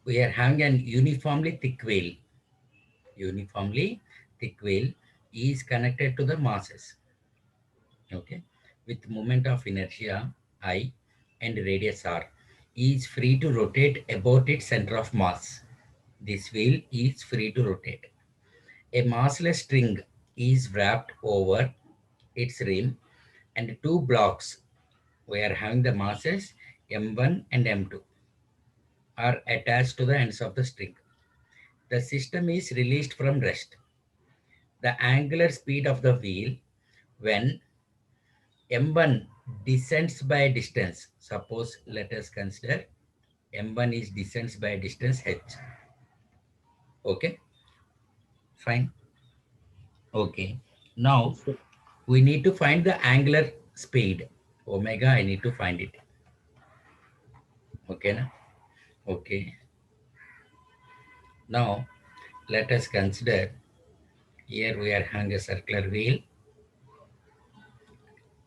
we are having an uniformly thick wheel. Uniformly thick wheel is connected to the masses. Okay, with moment of inertia I and radius r, is free to rotate about its center of mass. This wheel is free to rotate. A massless string is wrapped over its rim, and two blocks, we are having the masses m1 and m2, are attached to the ends of the string. The system is released from rest. The angular speed of the wheel when m1 descends by distance. Suppose let us consider m1 is descends by distance h. Okay, fine. Okay, now Yes, sir. we need to find the angular speed. Omega, I need to find it. Okay, na? Okay. Now let us consider, here we are having a circular wheel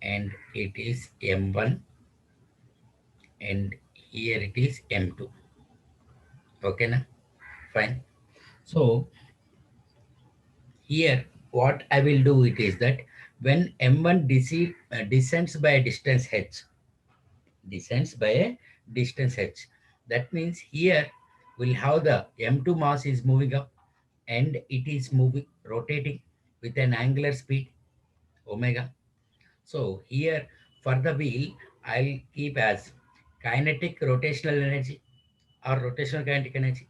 and it is m1 and here it is m2. Okay, na? Fine. So here what I will do it is that when m1 descends by a distance h, descends by a distance h, that means here we'll have the m2 mass is moving up and it is moving, rotating with an angular speed omega. So here for the wheel, I'll keep as kinetic rotational energy or rotational kinetic energy.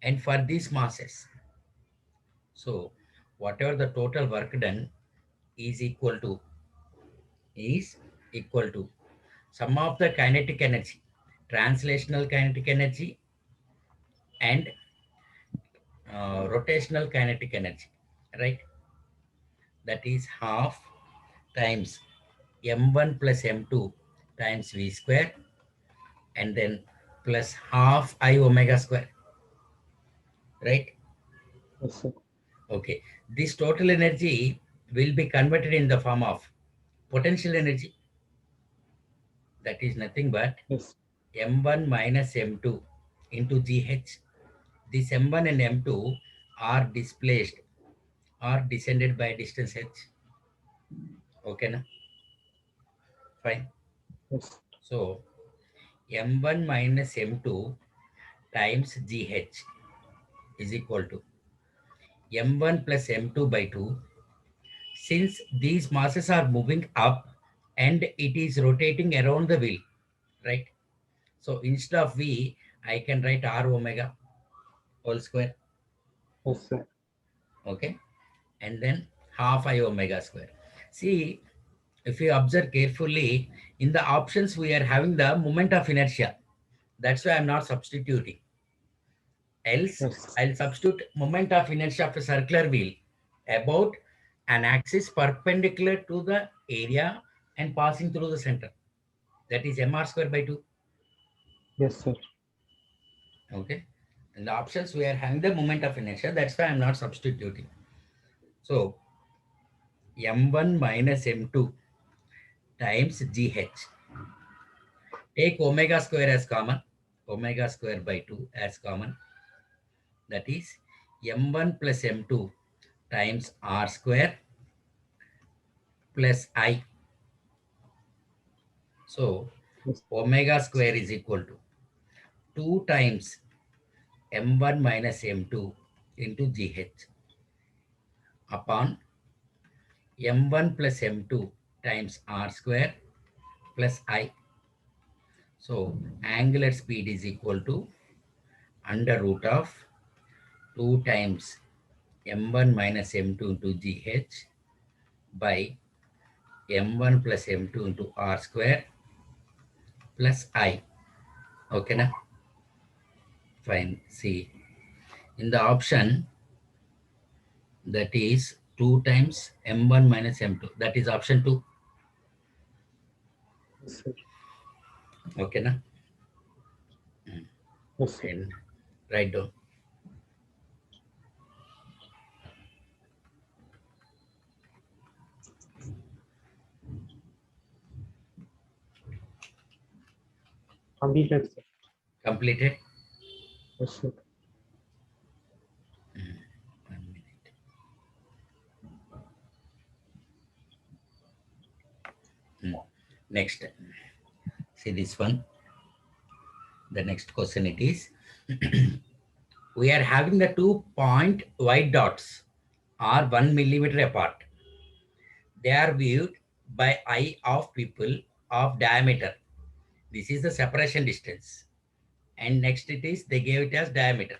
And for these masses, so whatever the total work done is is equal to sum of the kinetic energy, translational kinetic energy, and rotational kinetic energy, right? That is half times m1 plus m2 times v square, and then plus half I omega square, right? Yes, sir. Okay. This total energy will be converted in the form of potential energy. That is nothing but Yes. m1 minus m2 into gh. This m1 and m2 are displaced or descended by distance h. Okay, na? Fine. Yes. So m1 minus m2 times gh is equal to m1 plus m2 by 2. Since these masses are moving up and it is rotating around the wheel, right? So instead of V, I can write R omega whole square, Yes, sir. okay? And then half I omega square. See, if you observe carefully, in the options we are having the moment of inertia. That's why I'm not substituting. Else, Yes. I'll substitute moment of inertia of a circular wheel about an axis perpendicular to the area and passing through the center. That is mr square by 2. Yes, sir. Okay. In the options, we are having the moment of inertia. That's why I'm not substituting. So m1 minus m2 times gh. Take omega square as common. Omega square by 2 as common. That is m1 plus m2 times r square plus I. So Yes. omega square is equal to 2 times m1 minus m2 into gh upon m1 plus m2 times r square plus I. So angular speed is equal to under root of 2 times m1 minus m2 into gh by m1 plus m2 into r square plus I. Okay, na? Fine. See, in the option that is 2 times m1 minus m2. That is option 2. Yes, sir. Okay, na? Yes, sir. And write down. Completed, sir. Completed. Yes, sir. 1 minute. Next, see this one. The next question it is, we are having the 2 point white dots are 1 millimeter apart. They are viewed by eye of people of diameter. This is the separation distance. And next it is, they gave it as diameter.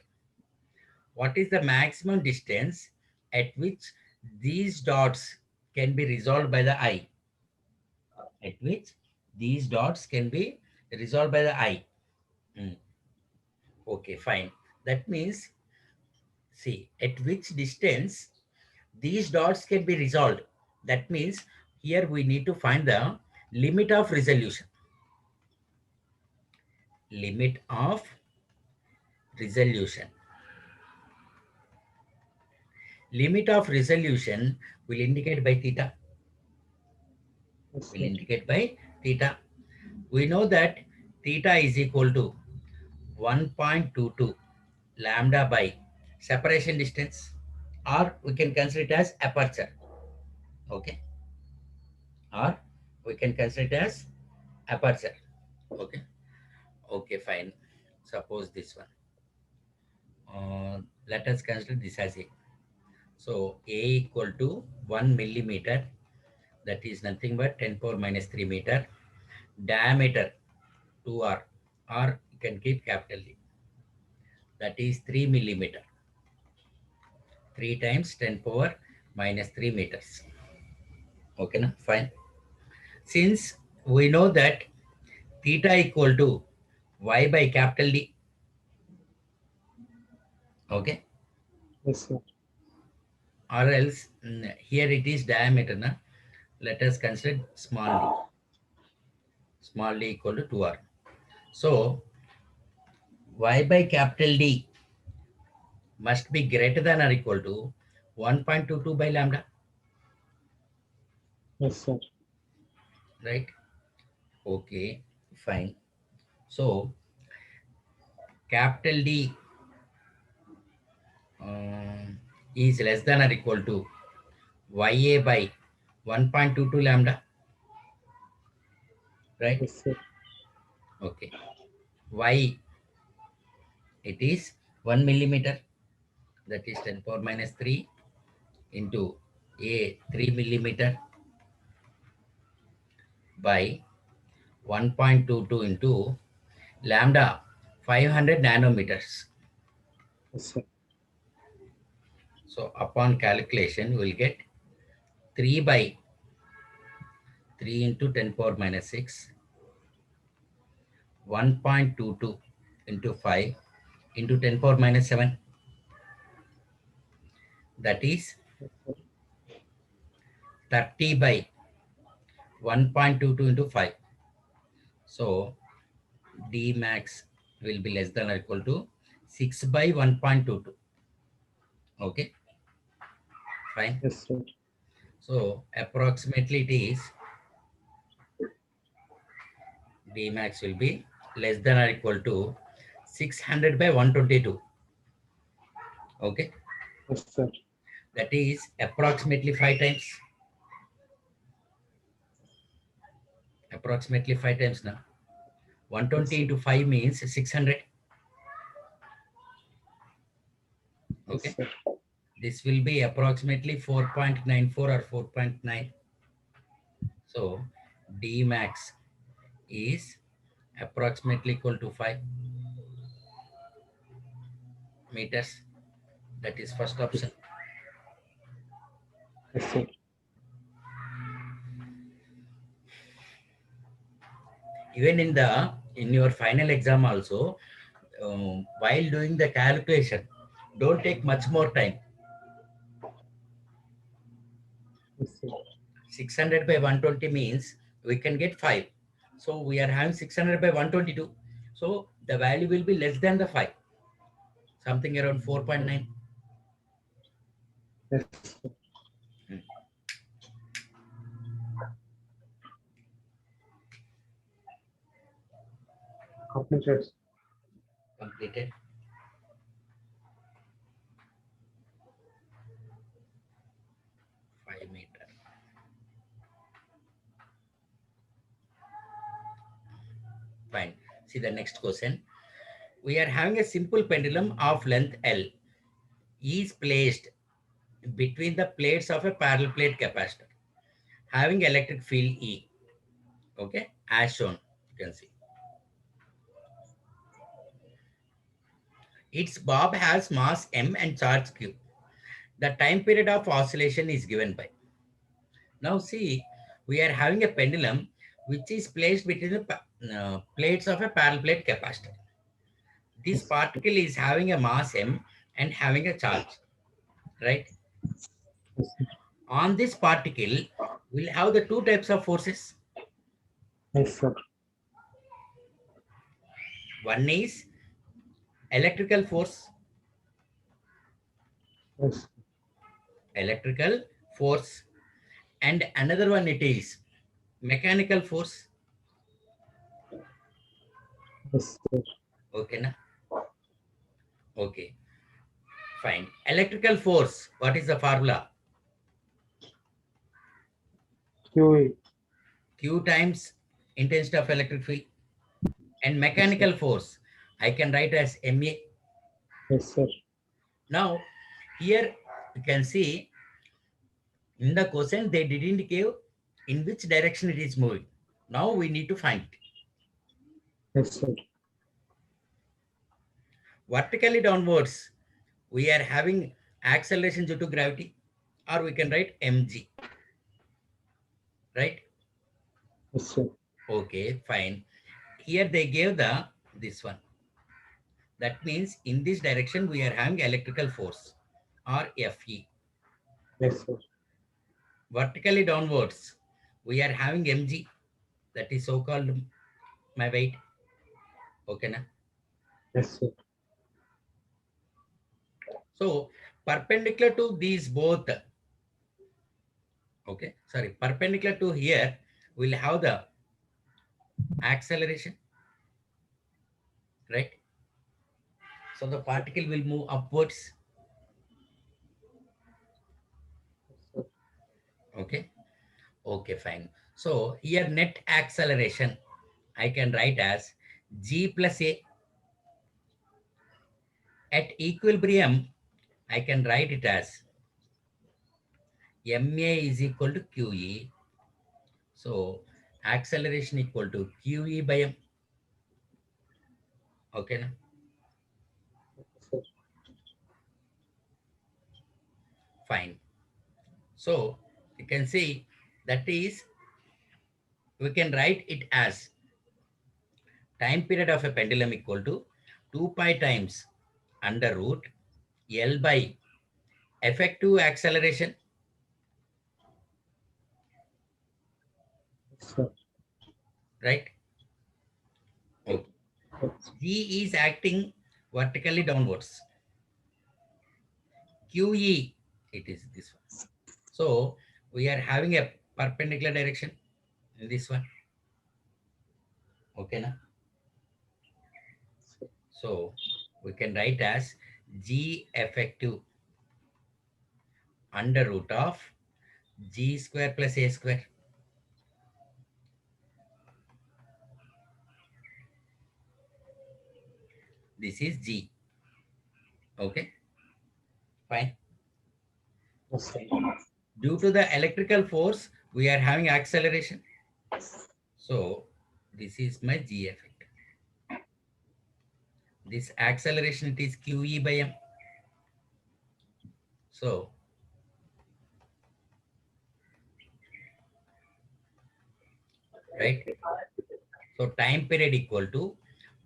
What is the maximum distance at which these dots can be resolved by the eye? At which these dots can be resolved by the eye. Okay, fine. That means, see, at which distance these dots can be resolved. That means here we need to find the limit of resolution. Limit of resolution. Limit of resolution will indicate by theta. Yes, Will sir. indicate by theta. We know that theta is equal to 1.22 lambda by separation distance, or we can consider it as aperture. Okay. Or we can consider it as aperture. Okay. Okay, fine. Suppose this one. Let us consider this as A. So A equal to 1 millimeter, that is nothing but 10 power minus 3 meter. Diameter 2R, or you can keep capital D. That is 3 millimeter. 3 times 10 power minus 3 meters. Okay, na? Fine. Since we know that theta equal to y by capital D. Okay. Yes, sir. Or else here it is diameter. Na? Let us consider small d. Small d equal to 2R. So y by capital D must be greater than or equal to 1.22 by lambda. Yes, sir. Right? Okay, fine. So capital D is less than or equal to YA by 1.22 lambda. Right? Yes, sir. Okay. Y, it is 1 millimeter. That is 10 power minus 3 into A 3 millimeter by 1.22 into lambda 500 nanometers. Yes, sir. So upon calculation, we'll get 3 by 3 into 10 power minus 6, 1.22 into 5 into 10 power minus 7. That is Yes, sir. 30 by 1.22 into 5. So D max will be less than or equal to 6 by 1.22. Okay, fine. Yes, sir. So approximately it is D max will be less than or equal to 600 by 122. Okay, Yes, sir. that is approximately 5 times. Approximately 5 times now. 120 Yes, into 5 means 600. Okay, sir. this will be approximately 4.94 or 4.9. So D max is approximately equal to 5 meters. That is first option. Yes, sir. Even in your final exam also, while doing the calculation, don't take much more time. Yes, sir. 600 by 120 means we can get 5. So we are having 600 by 122. So the value will be less than the 5. Something around 4.9. Yes, sir. Completed. Completed. See the next question. We are having a simple pendulum of length L is placed between the plates of a parallel plate capacitor having electric field E. Okay, as shown, you can see. Its bob has mass m and charge q. The time period of oscillation is given by. Now see, we are having a pendulum which is placed between the plates of a parallel plate capacitor. This Yes. particle is having a mass m and having a charge, right? Yes, sir. On this particle, we'll have the two types of forces. Yes, sir. One is electrical force, Yes. electrical force, and another one it is mechanical force. Yes, sir. Okay, na? Okay, fine. Electrical force, what is the formula? QE. Q times intensity of electric field. And Yes, sir. mechanical force, I can write as MA. Yes, sir. Now, here you can see in the question they didn't give in which direction it is moving. Now we need to find it. Yes, sir. Vertically downwards, we are having acceleration due to gravity, or we can write mg, right? Yes, sir. Okay, fine. Here they gave this one. That means in this direction we are having electrical force, or Fe. Yes, sir. Vertically downwards, we are having mg, that is so called my weight. Okay, na? Yes, sir. So perpendicular to these both, okay, sorry, perpendicular to here, we'll have the acceleration, right? So the particle will move upwards. Okay. Okay, fine. So here net acceleration, I can write as g plus a. At equilibrium, I can write it as ma is equal to qe. So acceleration equal to qe by m. Okay, na? Yes, sir. Fine. So you can see that is, we can write it as time period of a pendulum equal to 2 pi times under root L by effective acceleration, Yes, sir. right? Okay. Yes. G is acting vertically downwards. QE, it is this one. So we are having a perpendicular direction in this one. Okay, na? So we can write as G effective under root of G square plus A square. This is G. Okay, fine. Yes, sir. Due to the electrical force, we are having acceleration. So this is my G effect. This acceleration, it is QE by M. So right. So time period equal to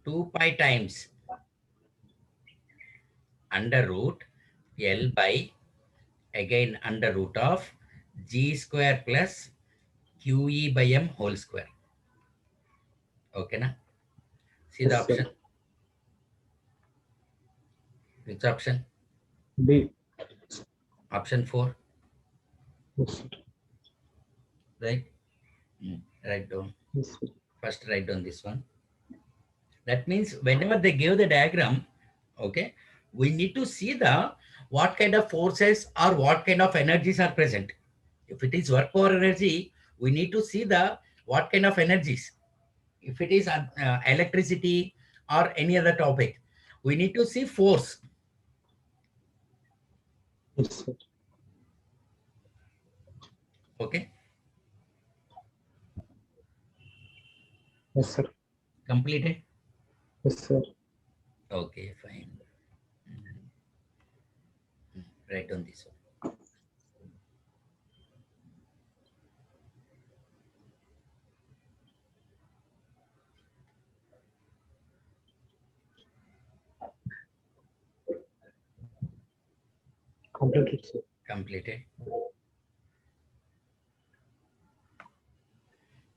2 pi times under root L by again under root of G square plus QE by M whole square. Okay, na? See the Yes, sir. option. Which option? B. Option 4, Yes, sir. right? Write down. Yes, sir. First write down this one. That means whenever they give the diagram, okay, we need to see the what kind of forces or what kind of energies are present. If it is work power energy, we need to see the what kind of energies. if it is electricity or any other topic, we need to see force. Yes, sir. Okay, Yes, sir. completed. Yes, sir. Okay, fine. Write on this one. Completed, sir. Completed.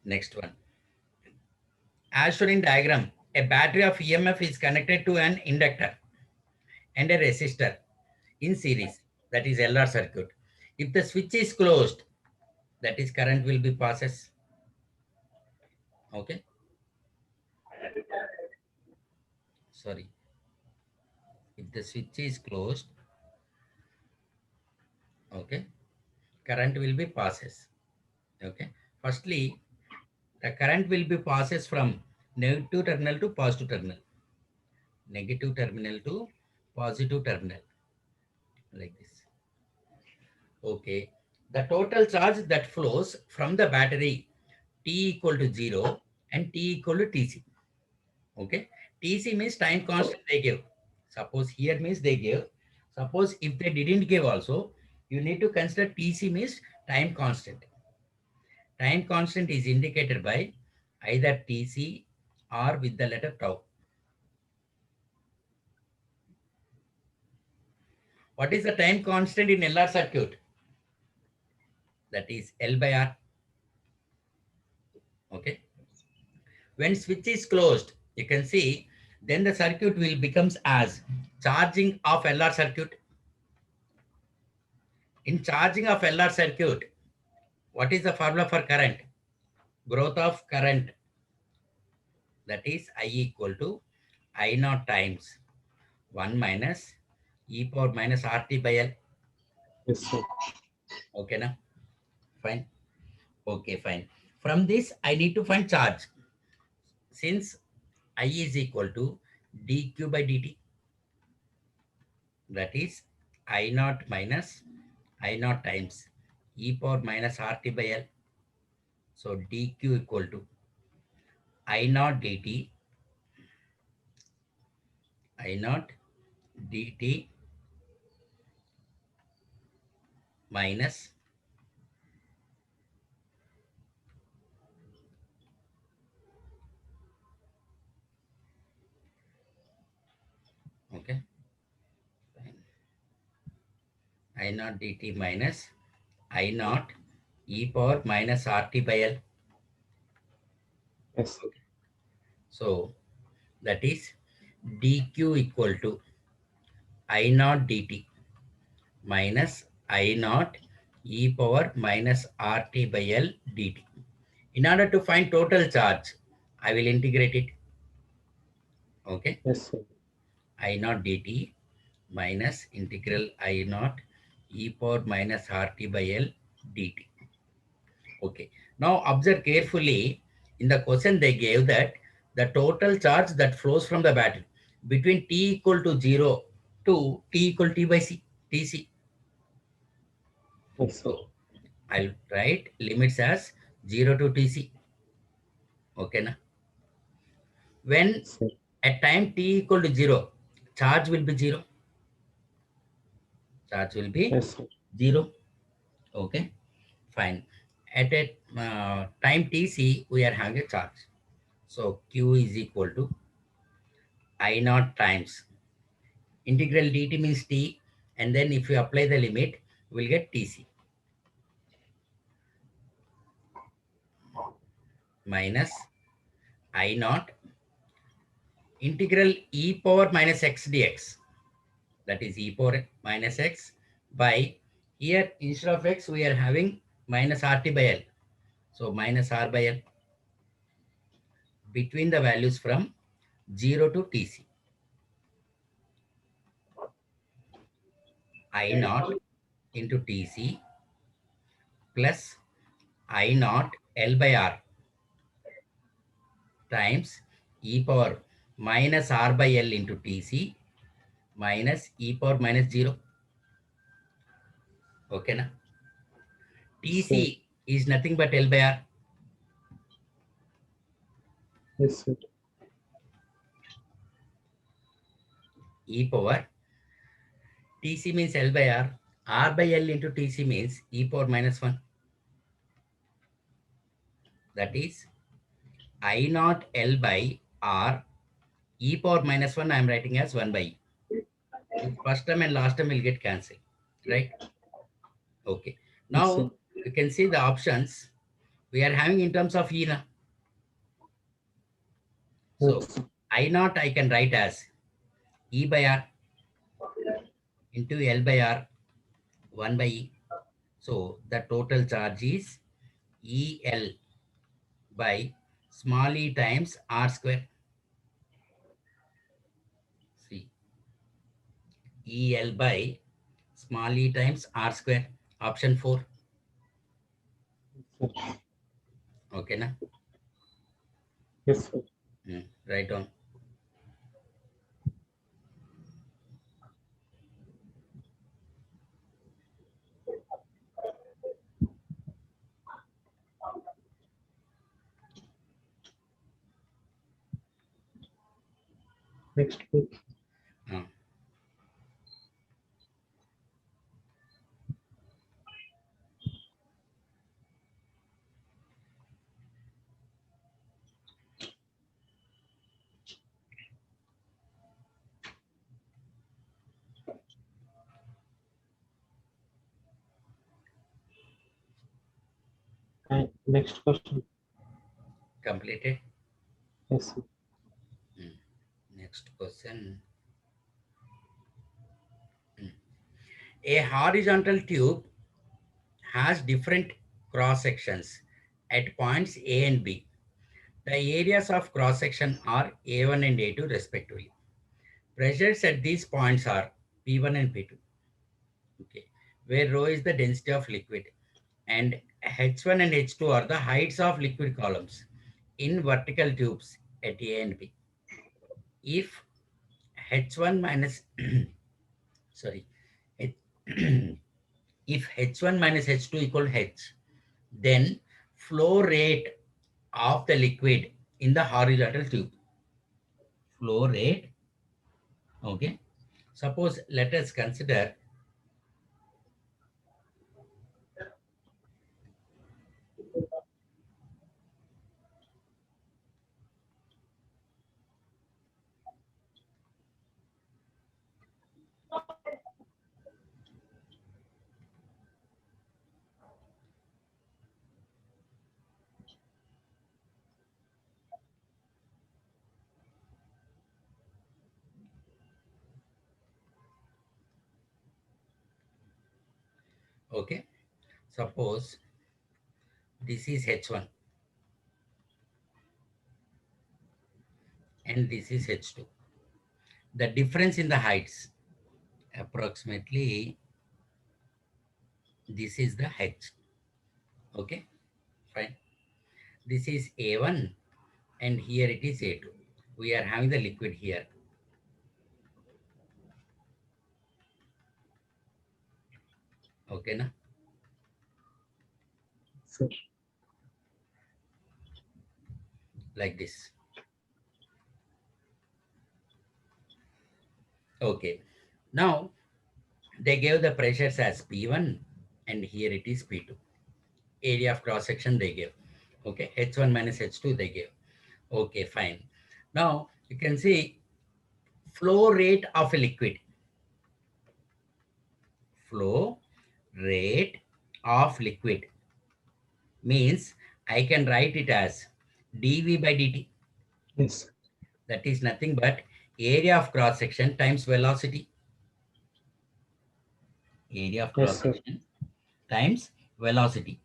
Next one. As shown in diagram, a battery of EMF is connected to an inductor and a resistor in series, that is LR circuit. If the switch is closed, that is current will be passes. Okay, sorry. If the switch is closed, okay, current will be passes. Okay, firstly, the current will be passes from negative terminal to positive terminal, negative terminal to positive terminal, like this. Okay, the total charge that flows from the battery T equal to 0 and T equal to Tc. Okay, Tc means time constant they give. Suppose here means they give. Suppose if they didn't give also, you need to consider Tc means time constant. Time constant is indicated by either Tc or with the letter tau. What is the time constant in LR circuit? That is L by R. Okay. When switch is closed, you can see then the circuit will becomes as charging of LR circuit. In charging of LR circuit, what is the formula for current? Growth of current, that is I equal to I naught times 1 minus e power minus RT by L. Yes, sir. Okay, now fine. Okay, fine. From this, I need to find charge. Since I is equal to dq by dt, that is I naught minus I naught times e power minus RT by L. So dq equal to I naught dt, I naught dt minus, okay, fine. I naught dt minus I naught e power minus RT by L. Yes, sir. So that is dq equal to I naught dt minus I naught e power minus RT by L dt. In order to find total charge, I will integrate it. Okay, Yes, sir. I naught dt minus integral I naught e power minus RT by L dt. Okay. Now observe carefully. In the question they gave that the total charge that flows from the battery between t equal to 0 to t equal to t by c, Tc. Yes, sir. So I'll write limits as 0 to Tc. Okay. Na? When Yes, sir. at time t equal to 0, charge will be 0. Charge will be Yes, sir. 0. Okay. Fine. At a time Tc, we are having a charge. So Q is equal to I naught times integral dt means t, and then if you apply the limit, we'll get Tc minus I naught integral e power minus x dx, that is e power minus x by, here instead of x we are having minus RT by L, so minus R by L between the values from 0 to Tc. I naught into Tc plus I naught L by R times e power minus r by L into Tc minus e power minus 0. Okay, na? Yes, sir. Tc is nothing but L by R. Yes, sir. E power Tc means L by R. R by L into Tc means e power minus 1. That is I naught L by R e power minus 1 I am writing as 1 by e. This first term and last term will get cancelled, right? Okay. Yes, sir. Now you can see the options we are having in terms of e now. So Yes, sir. I naught I can write as e by R into L by R 1 by e. So the total charge is EL by small e times R square. See, EL by small e times R square. Option 4. Yes, sir. Okay, na? Yes, sir. Write down. Next page. Uh, And next question. Completed. Yes, sir. Next question. A horizontal tube has different cross sections at points A and B. The areas of cross section are A1 and A2 respectively. Pressures at these points are P1 and P2. Okay, where rho is the density of liquid, and H1 and H2 are the heights of liquid columns in vertical tubes at A and B. If H1 minus sorry, H- if H1 minus H2 equal H, then flow rate of the liquid in the horizontal tube. Flow rate, okay. Suppose let us consider, okay, suppose this is H1 and this is H2. The difference in the heights, approximately this is the H, okay, fine. This is A1 and here it is A2. We are having the liquid here, okay, na? Sir. Like this. Okay. Now they gave the pressures as P1 and here it is P2. Area of cross section they gave. Okay. H1 minus H2 they gave. Okay, fine. Now you can see flow rate of a liquid. Flow rate of liquid means I can write it as dV by dt. Yes. That is nothing but area of cross section times velocity. Area of Yes, cross sir. section times velocity.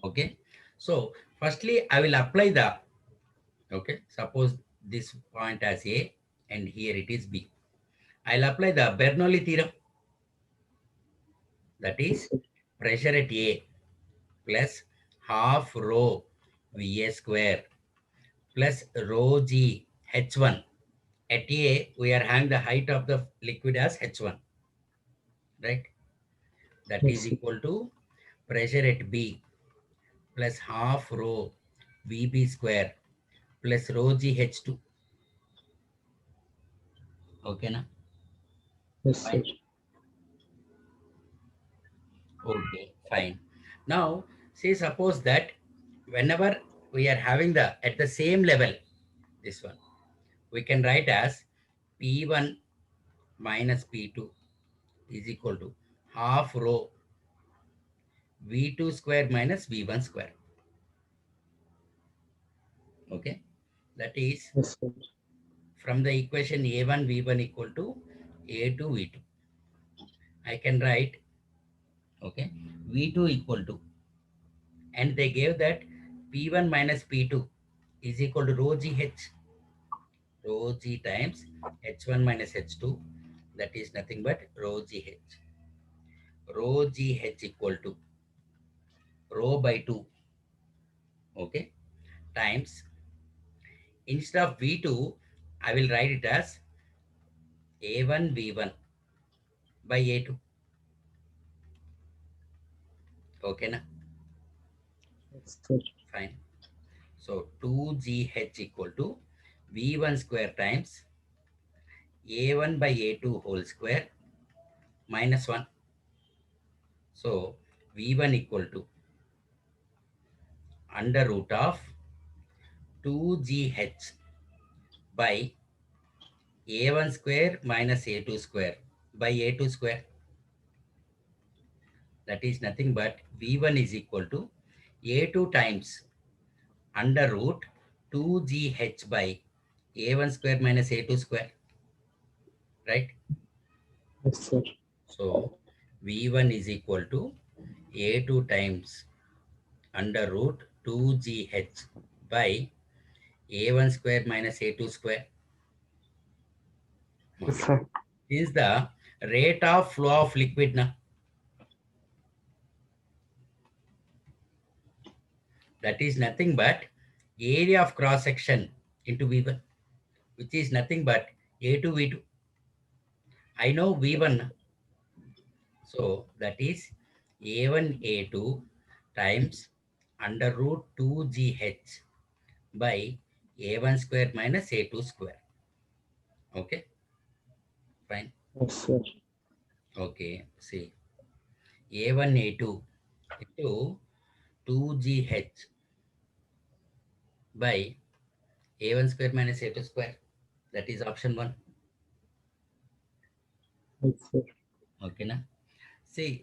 Okay. So firstly, I will apply the, okay, suppose this point as A and here it is B. I'll apply the Bernoulli theorem. That Yes, is sir. pressure at A plus half rho VA square plus rho g h1. At A, we are having the height of the liquid as h1, right? That is Yes, sir. equal to pressure at B plus half rho Vb square plus rho g h2. Okay, na? Yes, sir. Fine. Okay, fine. Now, say suppose that whenever we are having the at the same level, this one, we can write as P1 minus P2 is equal to half rho V2 square minus V1 square. Okay, that is Yes, sir. from the equation A1 V1 equal to A2 V2. I can write, okay, V2 equal to, and they gave that P1 minus P2 is equal to rho GH, rho G times H1 minus H2, that is nothing but rho GH. Rho GH equal to rho by 2, okay, times, instead of V2, I will write it as A1 V1 by A2. Okay, na? Yes, sir. Fine. So 2GH equal to V1 square times A1 by A2 whole square minus 1. So V1 equal to under root of 2GH by A1 square minus A2 square by A2 square. That is nothing but V1 is equal to A2 times under root 2GH by A1 square minus A2 square, right? Yes, sir. So V1 is equal to A2 times under root 2GH by A1 square minus A2 square. Yes, Okay. sir. Is the rate of flow of liquid now. That is nothing but area of cross section into V1, which is nothing but A2 V2. I know V1. So that is A1 A2 times under root 2GH by A1 square minus A2 square. Okay, fine. Yes, sir. Okay, see, A1 A2 into 2GH by A1 square minus A2 square. That is option 1. Yes, sir. Okay, na? See,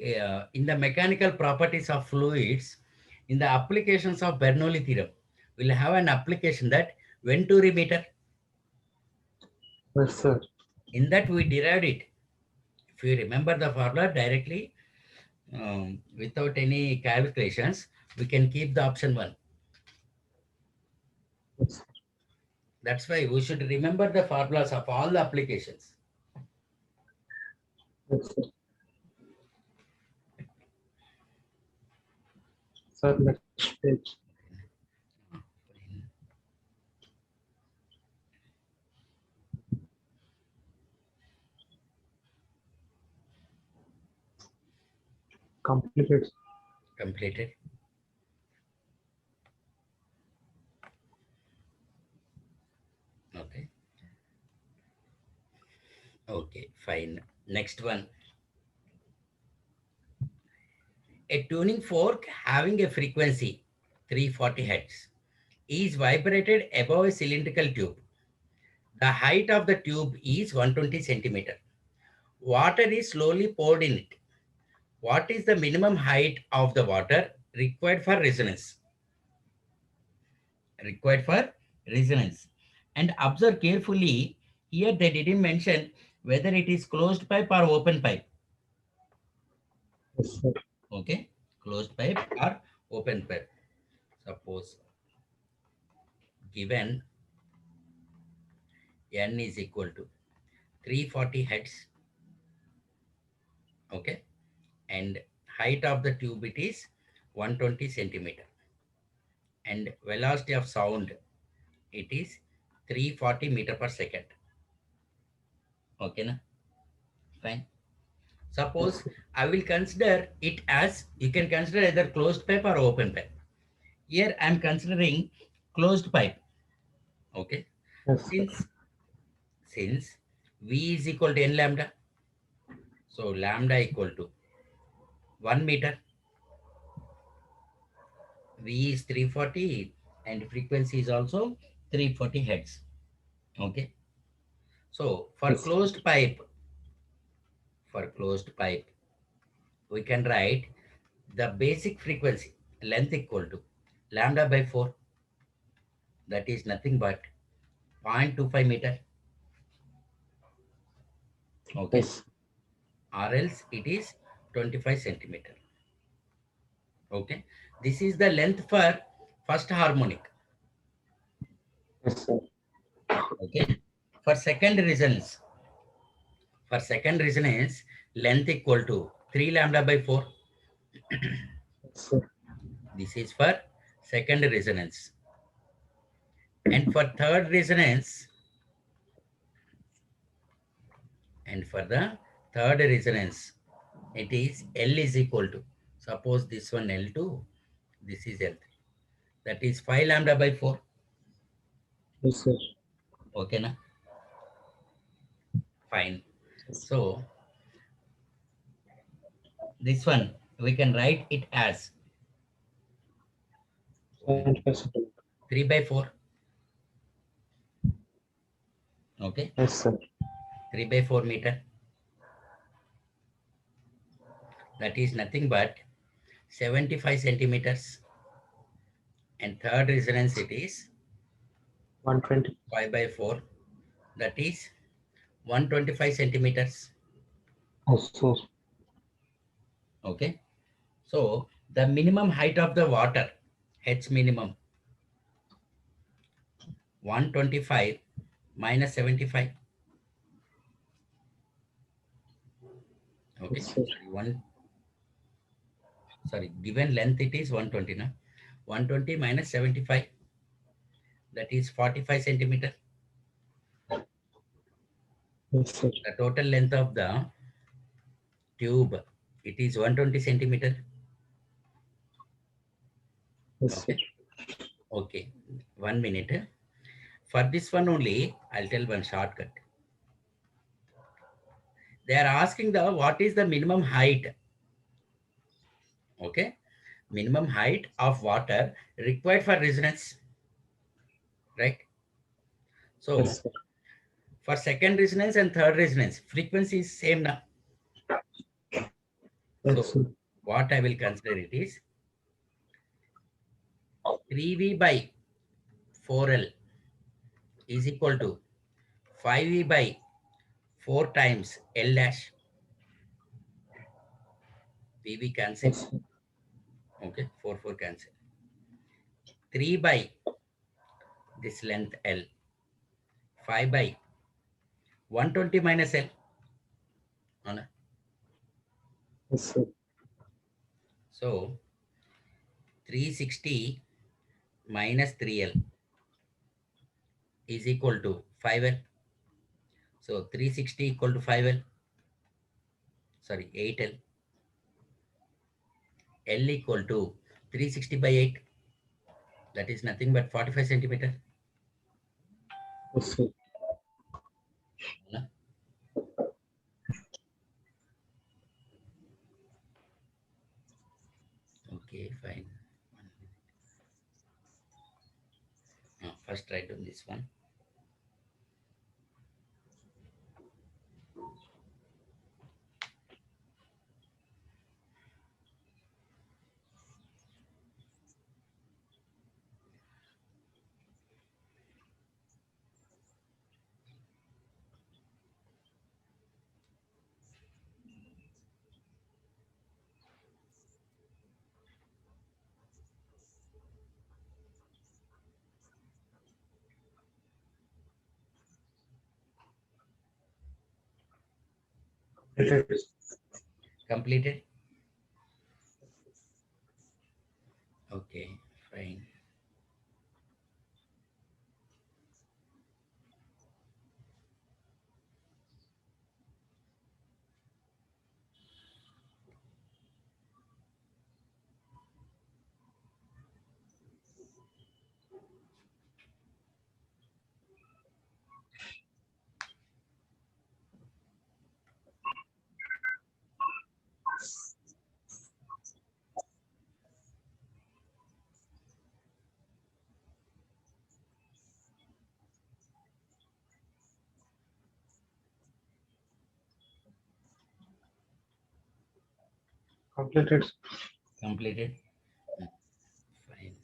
in the mechanical properties of fluids, in the applications of Bernoulli theorem, we'll have an application that Venturi meter. Yes, sir. In that we derived it. If you remember the formula directly, without any calculations, we can keep the option 1. Yes, That's why we should remember the formulas of all the applications. yes, sir. Sir, next page. Completed. Completed. Okay. Okay, fine. Next one. A tuning fork having a frequency 340 Hz is vibrated above a cylindrical tube. The height of the tube is 120 centimeter. Water is slowly poured in it. What is the minimum height of the water required for resonance? Required for resonance. And observe carefully, here they didn't mention whether it is closed pipe or open pipe. Yes, sir. Okay, closed pipe or open pipe. Suppose given n is equal to 340 hertz, okay, and height of the tube it is 120 centimeter, and velocity of sound it is 340 meter per second. Okay, na? Fine. Yes, Suppose sir. I will consider it as, you can consider either closed pipe or open pipe. Here I am considering closed pipe. Okay. Yes, sir. Since V is equal to n lambda, so lambda equal to 1 meter, V is 340 and frequency is also 340 hertz. Okay. So Yes, sir. for closed pipe, we can write the basic frequency length equal to lambda by 4. That is nothing but 0.25 meter. Okay. Yes, Or else it is 25 centimeter. Okay. This is the length for first harmonic. yes, sir. Okay. For second resonance, length equal to 3 lambda by 4. Yes, sir. This is for second resonance. And for third resonance, it is L is equal to, suppose this one L2, this is L3. That is 5 lambda by 4. Yes, sir. Okay, na? Fine. Yes. So this one, we can write it as 25 centimeter. 3 by 4. Okay. Yes, sir. 3 by 4 meter. That is nothing but 75 centimeters. And third resonance, it is 120. 5 by 4. That is 125 centimeters. Yes, sir. Okay. So the minimum height of the water, H minimum, 125 minus 75. Okay. Yes, sir. Given length it is 120. Na? 120 minus 75. That is 45 centimeter. Yes, sir. The total length of the tube, it is 120 centimeter. Yes, sir. Okay. Okay. 1 minute. For this one only, I'll tell one shortcut. They are asking what is the minimum height. Okay. Minimum height of water required for resonance. Right. So Yes, sir. for second resonance and third resonance, frequency is same now. Yes, So sir. what I will consider it is 3V by 4L is equal to 5V by 4 times L dash. VV cancel. Yes, sir. Okay. 4 cancel. 3 by this length L. 5 by 120 minus L. Anna. Yes, sir. So 360 minus 3L is equal to 5L. So 360 equal to 5L. Sorry, 8L. L equal to 360 by 8. That is nothing but 45 centimeter. Yes, sir. Anna. Okay, fine. First write on this one. Completed. Okay, fine. Completed. Completed. Fine.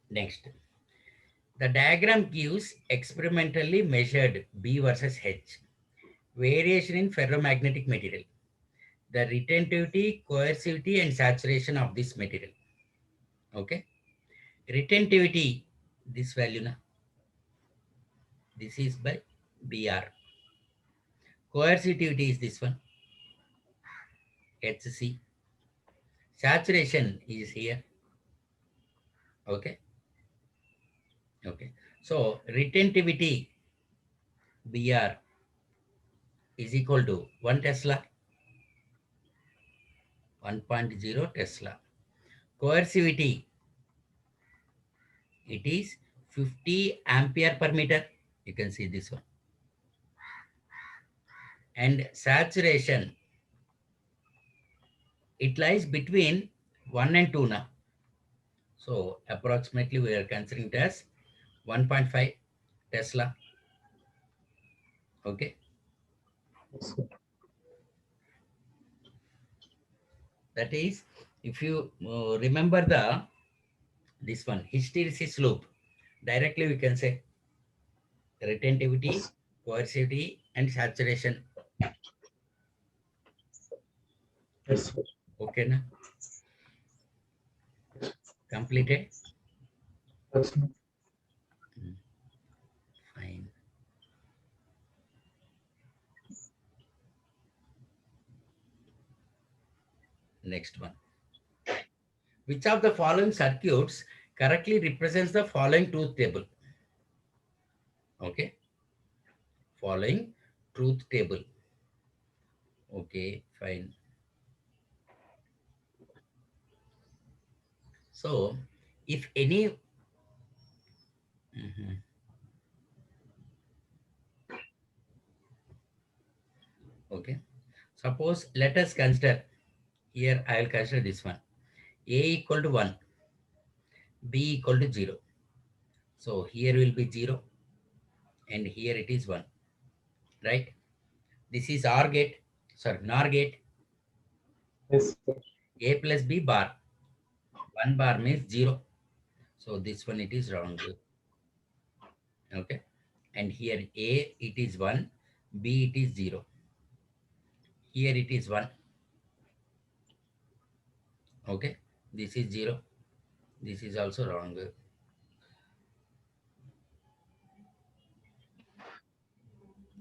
Next, the diagram gives experimentally measured B versus H variation in ferromagnetic material, the retentivity, coercivity, and saturation of this material. Okay, retentivity, this value na, this is by Br. Coercitivity is this one, Hc. Saturation is here. Okay, okay. So retentivity Br is equal to 1 Tesla, 1.0 Tesla. Coercivity, it is 50 ampere per meter. You can see this one. And saturation, it lies between 1 and 2 now. So approximately we are considering it as 1.5 Tesla. Okay. Yes, sir. That is, if you remember this one, hysteresis loop, directly we can say retentivity, Yes. coercivity, and saturation. Yes, sir. Okay, na? Completed? Yes, sir. Mm, fine. Next one. Which of the following circuits correctly represents the following truth table? Okay. Following truth table. Okay, fine. So, if any, Mhm. Okay. Suppose let us consider, here I will consider this one. A equal to 1, B equal to 0. So here will be 0 and here it is 1, right? This is OR gate, sorry, NOR gate, Yes, sir. A plus B bar. 1 bar means 0. So this one it is wrong. Okay. And here A it is 1, B it is 0. Here it is 1. Okay. This is 0. This is also wrong.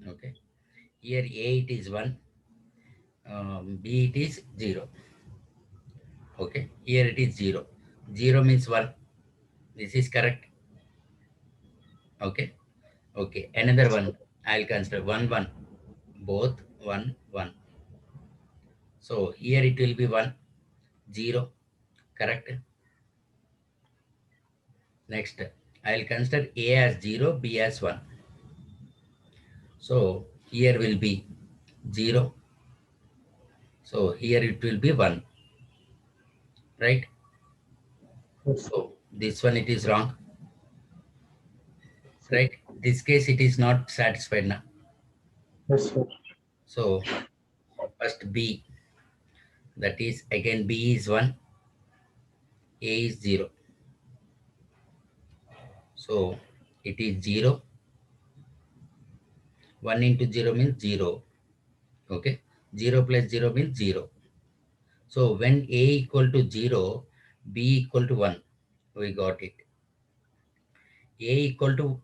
Okay. Here A it is 1, B it is 0. Okay. Here it is 0. 0 means 1. This is correct. Okay. Okay. Another one. I'll consider 1, 1. Both 1, 1. So here it will be 1, 0. Correct. Next, I'll consider A as 0, B as 1. So here will be 0. So here it will be 1. Right? Yes, So this one it is wrong. sir. Right? This case it is not satisfied now. Yes, sir. So first B, that is again B is 1, A is 0. So it is 0. 1 into 0 means 0. Okay. 0 plus 0 means 0. So when A equal to 0, B equal to 1, we got it. A equal to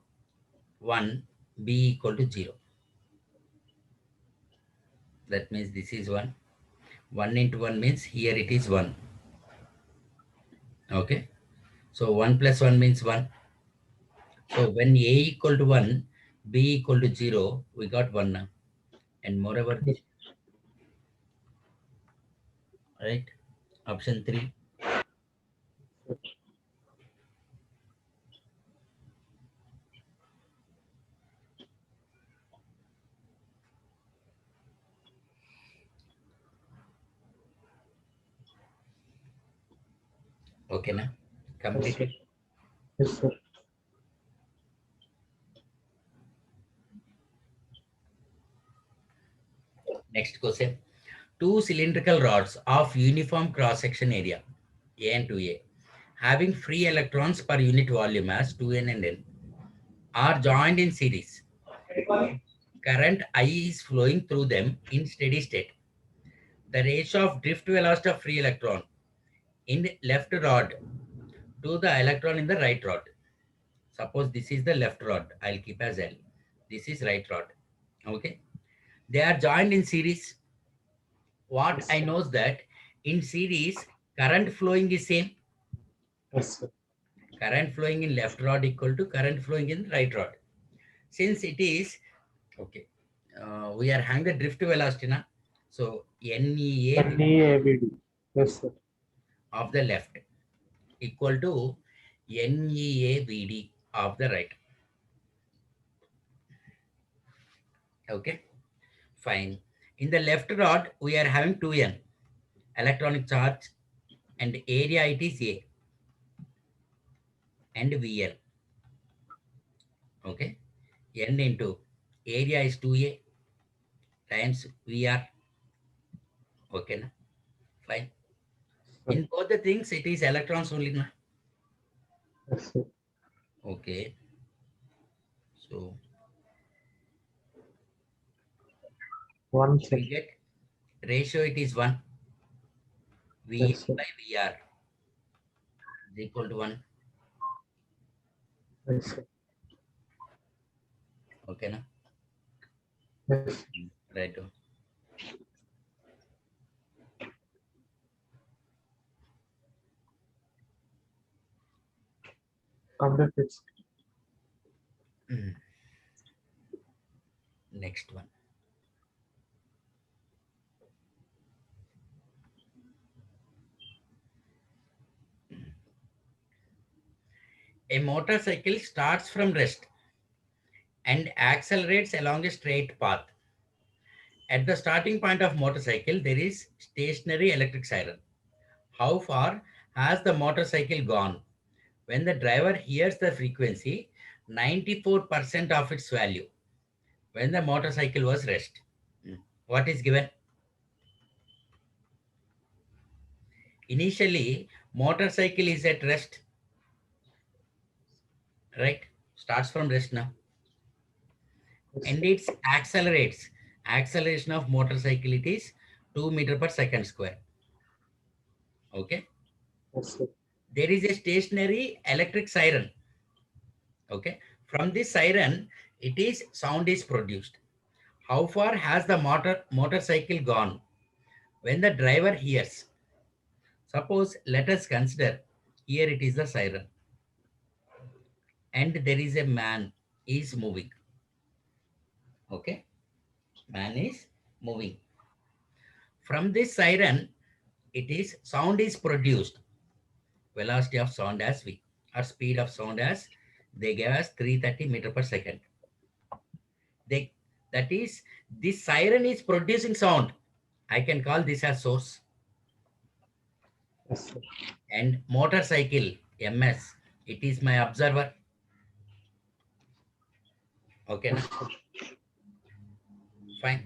1, B equal to 0. That means this is 1. 1 into 1 means here it is 1. Okay. So 1 plus 1 means 1. So when A equal to 1, B equal to 0, we got 1 now. And moreover, this, right? Option 3. Okay, now Yes, sir. completed. Yes, sir. Next question. Two cylindrical rods of uniform cross-section area, A and 2A, having free electrons per unit volume as 2n and n, are joined in series. Current I is flowing through them in steady state. The ratio of drift velocity of free electron in the left rod to the electron in the right rod. Suppose this is the left rod. I'll keep as L. This is right rod. Okay. They are joined in series. What Yes, I sir. know is that in series, current flowing is same. Yes, sir. Current flowing in left rod equal to current flowing in right rod. Since it is, okay, we are having the drift velocity now. So NEA NEABD. Yes, sir. of the left equal to NEAVD of the right. Okay, fine. In the left rod, we are having 2n, electronic charge, and area it is A and VL. Okay, N into area is 2A times VR. Okay, na? Fine. Sir. In both the things, it is electrons only. Na? Yes, sir. Okay, so 1, sir. we get ratio, it is 1. V Yes, sir. by VR is equal to 1. Yes, sir. Okay, na? Yes. Right. Completed. Mm. Next one. A motorcycle starts from rest and accelerates along a straight path. At the starting point of motorcycle, there is stationary electric siren. How far has the motorcycle gone? When the driver hears the frequency, 94% of its value. When the motorcycle was rest. What is given? Initially, motorcycle is at rest, right? Starts from rest now. Yes, And sir. it accelerates. Acceleration of motorcycle, it is 2 meter per second square. Okay. Yes, sir. There is a stationary electric siren. Okay. From this siren, it is sound is produced. How far has the motorcycle gone? When the driver hears. Suppose let us consider here it is the siren and there is a man is moving. Okay. Man is moving. From this siren, it is sound is produced. Velocity of sound as V or speed of sound as they gave us 330 meter per second. They that is this siren is producing sound. I can call this as source. Yes, sir. And motorcycle MS, it is my observer. Okay, na? Yes, sir. Fine.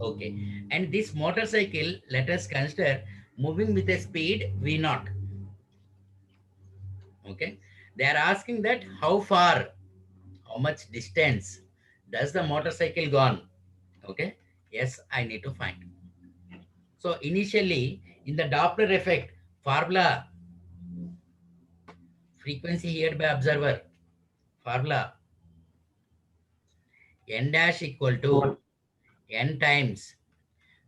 Okay. And this motorcycle, let us consider moving with a speed V naught. Okay. They are asking that how far, how much distance does the motorcycle gone? Okay. Yes, I need to find. So initially in the Doppler effect formula, frequency here by observer formula, n dash equal to 1. n times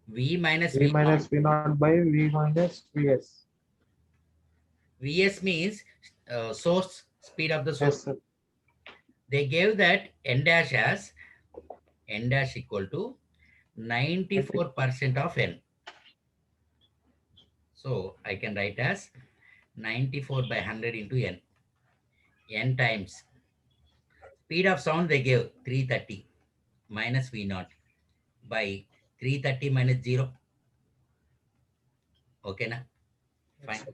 v minus V v naught. minus V naught by V minus Vs. Vs means source, speed of the source. Yes, sir. They gave that n dash as n dash equal to 94% of n. So I can write as 94 by 100 into n. N times speed of sound they gave 330 minus v naught by 330 minus 0. Okay, na? Yes, Fine. sir.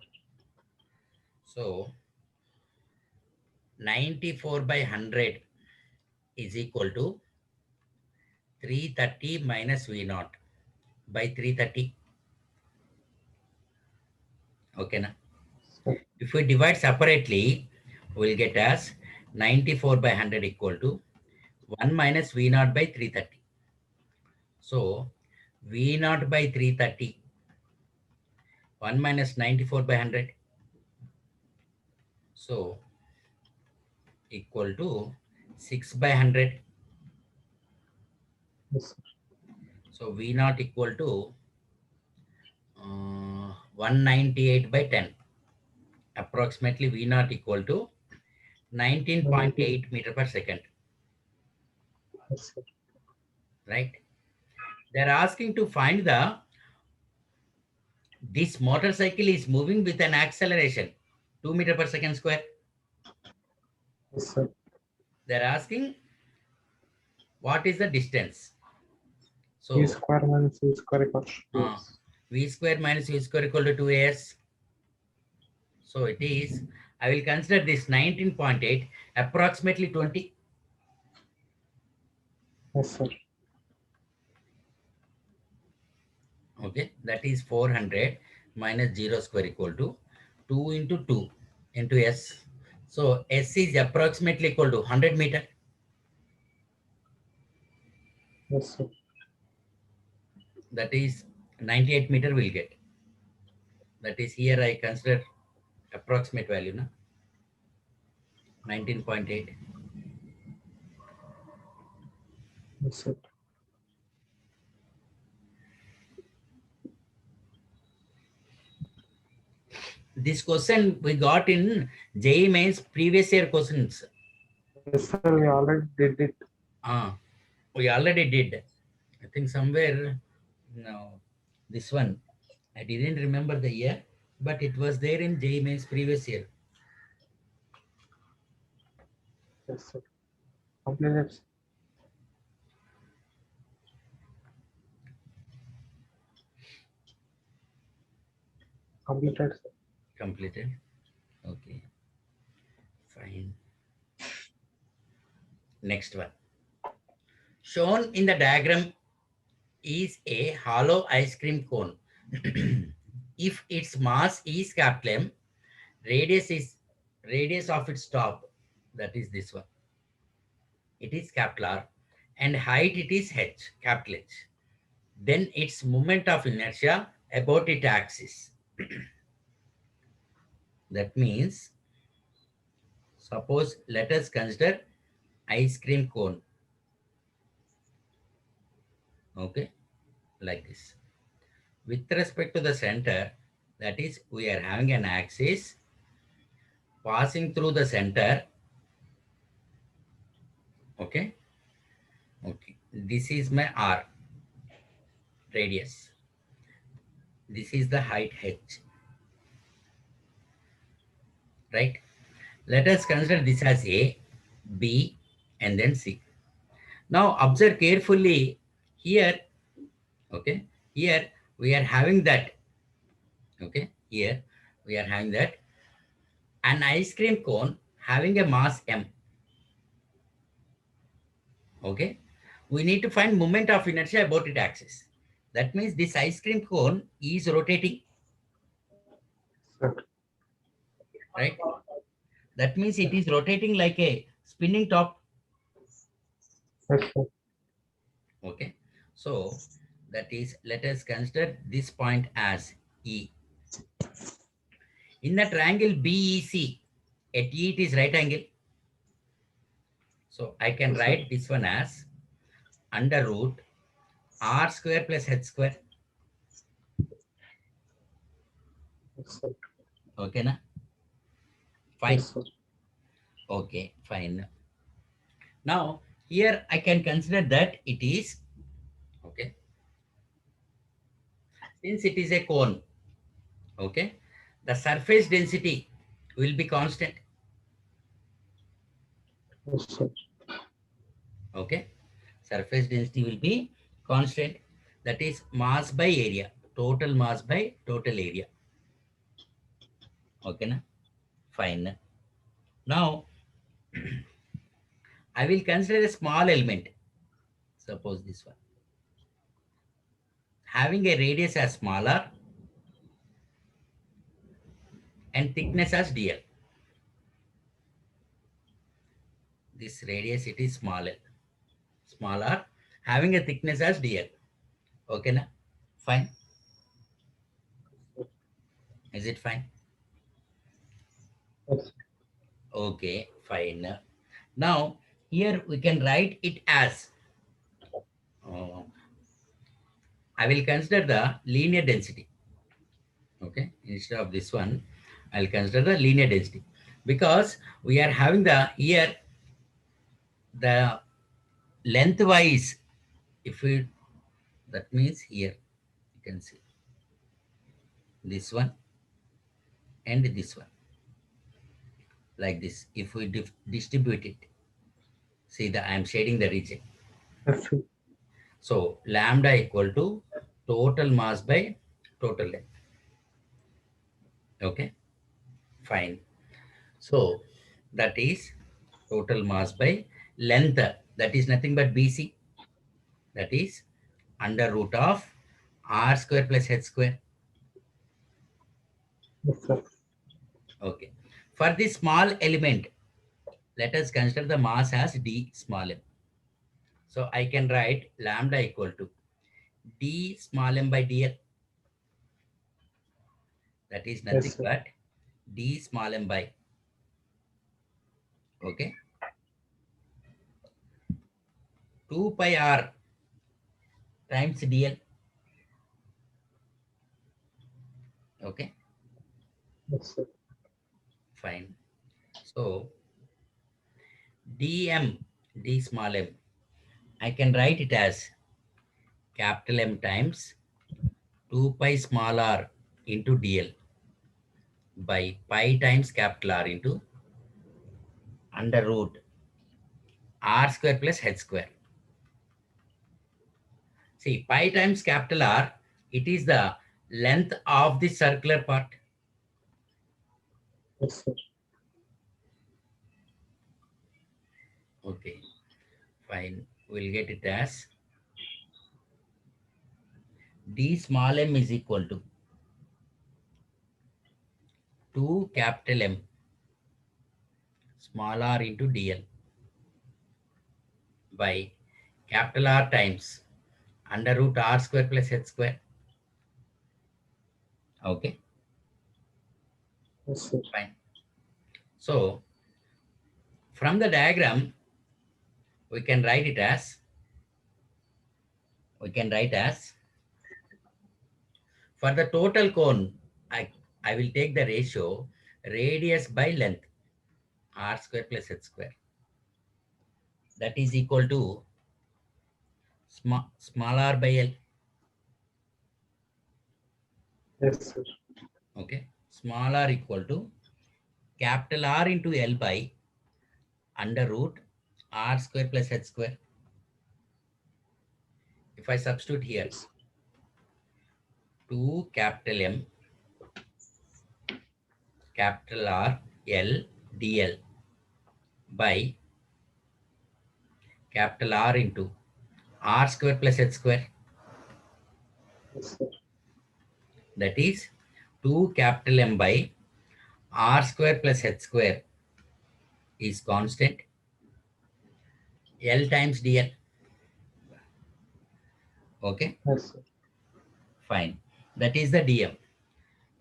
So 94 by 100 is equal to 330 minus v naught. by 330. Okay, na? Sir. If we divide separately, we'll get as 94 by 100 equal to 1 minus V naught by 330. So V naught by 330, 1 minus 94 by 100. So equal to 6 by 100. Yes, sir. So V naught equal to 198 by 10. Approximately V naught equal to 19. 19.8 meter per second, Yes, sir. right? They're asking to find this motorcycle is moving with an acceleration 2 meter per second square. Yes, sir. They're asking what is the distance. V So square minus V square equals to uh, yes. V square minus V square equal to 2as. So it is, I will consider this 19.8 approximately 20. Yes, sir. Okay, that is 400 minus 0 square equal to 2 into 2 into s. So s is approximately equal to 100 meter. Yes, sir. That is 98 meter we'll get. That is here I consider approximate value, na? 19.8. Yes, sir. This question we got in JEE Mains previous year questions. Yes, sir. We already did it. We already did. I think somewhere, no, this one. I didn't remember the year, but it was there in JEE Mains previous year. Yes, sir. Completed. Sir. Completed. Sir. Completed. Okay, fine. Next one. Shown in the diagram is a hollow ice cream cone. If its mass is capital M, radius is radius of its top, that is this one. It is capital R, and height it is h, capital H. Then its moment of inertia about its axis. That means, suppose let us consider ice cream cone. Okay, like this. With respect to the center, that is, we are having an axis passing through the center. Okay, okay. This is my R, radius. This is the height h, right? Let us consider this as A, B, and then C. Now observe carefully here. Okay, here we are having that. Okay, here we are having that an ice cream cone having a mass m. Okay, we need to find moment of inertia about its axis. That means this ice cream cone is rotating, Sir. right? That means it is rotating like a spinning top. Yes, sir. Okay, so that is, let us consider this point as E. In the triangle BEC, at E it is right angle. So I can Yes, sir. write this one as under root R square plus H square. Yes, sir. Okay, na? Fine. Yes, sir. Okay, fine. Now, here I can consider that it is, okay, since it is a cone, okay, the surface density will be constant, Yes, sir. okay. Surface density will be constant. That is mass by area, total mass by total area. Okay, na? Fine. Now, I will consider a small element. Suppose this one. having a radius as smaller and thickness as dl. This radius, it is smaller, having a thickness as dl. Okay, na? Fine. Is it fine? Yes. Okay, fine. Now, here we can write it as, uh, I will consider the linear density. Okay, instead of this one, I'll consider the linear density because we are having the here the lengthwise. If we, that means here you can see this one and this one like this. If we distribute it, see that I am shading the region. Yes, sir. So lambda equal to total mass by total length. Okay, fine. So that is total mass by length. That is nothing but BC. That is under root of r square plus h square. Yes, sir. Okay. For this small element, let us consider the mass as d small m. So I can write lambda equal to d small m by dl. That is Yes, nothing sir. but d small m by, okay, 2 pi r times dl. Okay, Yes, sir. fine. So dm, d small m, I can write it as capital M times 2 pi small r into dl by pi times capital R into under root r square plus h square. See, pi times capital R, it is the length of the circular part. Yes, sir. Okay, fine. We'll get it as d small m is equal to 2 capital M small r into dl by capital R times under root r square plus h square. Okay, Yes, sir. fine. So from the diagram, we can write it as, we can write as, for the total cone, I will take the ratio radius by length, r square plus h square. That is equal to small r by L. Yes, sir. Okay. Small r equal to capital R into L by under root r square plus h square. If I substitute here, Yes. 2 capital M capital R L dl by capital R into r square plus h square. Yes, sir. That is 2 capital M by r square plus h square is constant. L times dl. Okay, Yes, sir. fine. That is the dm.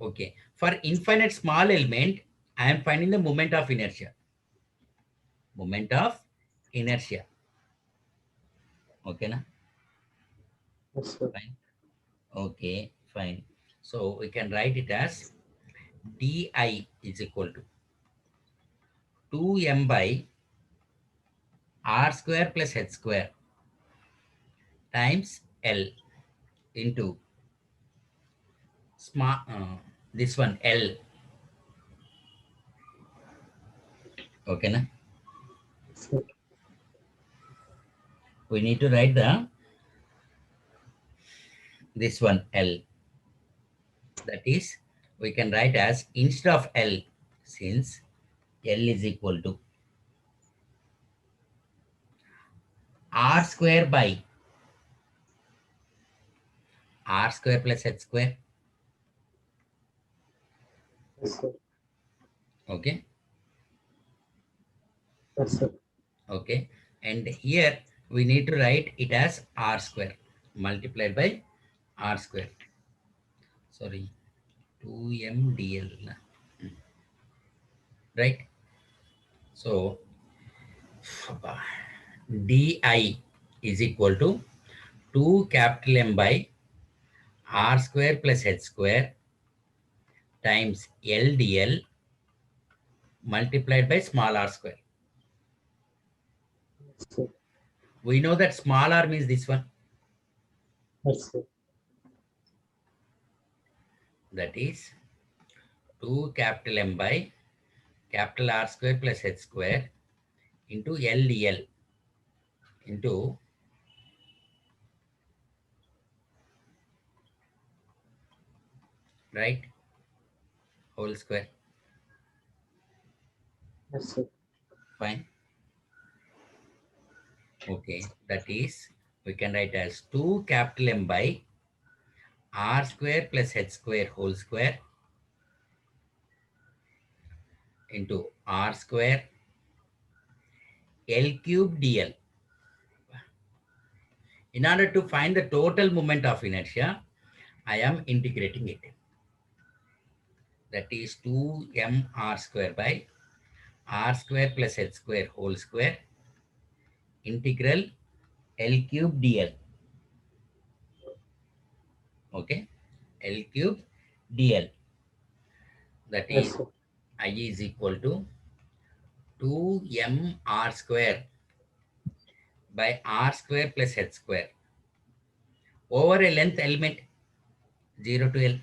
Okay. For infinite small element, I am finding the moment of inertia. Moment of inertia. Okay, na? Yes, sir. Fine. Okay, fine. So we can write it as di is equal to 2m by r square plus h square times L into small, this one L. Okay, na? Yes, sir. We need to write the this one L. That is, we can write as instead of L, since L is equal to r square by R square plus H square. Yes, sir. Okay. Yes, sir. Okay. And here we need to write it as R square multiplied by R square. Sorry, 2mdl. Right. So di is equal to 2 capital M by R square plus H square times LDL multiplied by small r square. Yes, sir. We know that small r means this one. Yes, sir. That is 2 capital M by capital R square plus H square into LDL into right whole square. Yes, sir. Fine. Okay. That is we can write as 2 capital M by R square plus H square whole square into R square L cube DL. In order to find the total moment of inertia, I am integrating it. That is 2mr square by r square plus h square whole square integral L cube dl. Okay. L cube dl. That Yes, is sir. I is equal to 2mr square by r square plus h square over a length element 0 to L.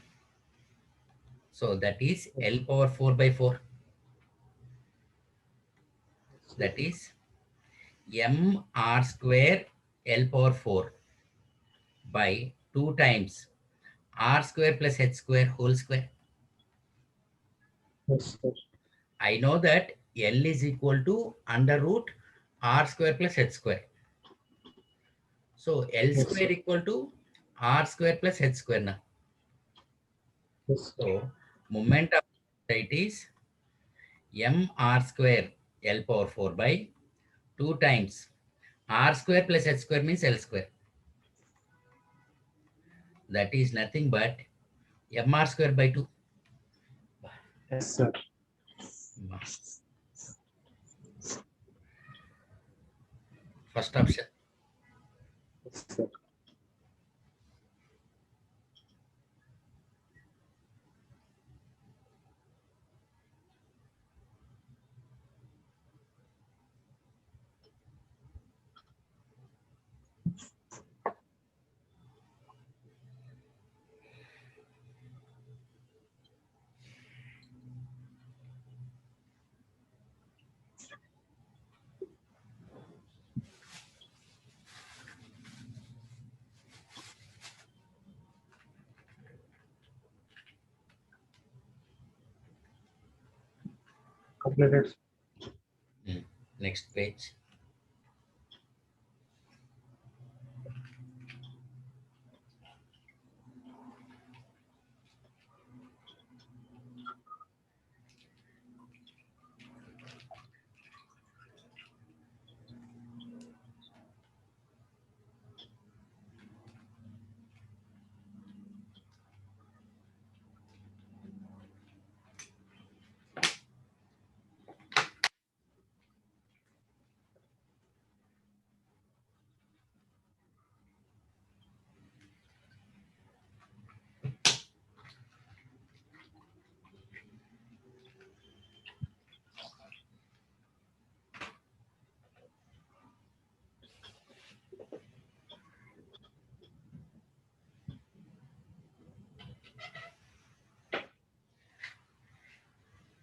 So that is Yes, L power 4 by 4. sir. That is m r square L power 4 by 2 times r square plus h square whole square. Yes, sir. I know that L is equal to under root r square plus h square. So L Yes, square sir. equal to r square plus h square now. Yes, sir. So moment of it is m r square L power 4 by 2 times r square plus h square means L square. That is nothing but mr square by 2. Yes, sir. First option. Yes, sir. Completed. Next page.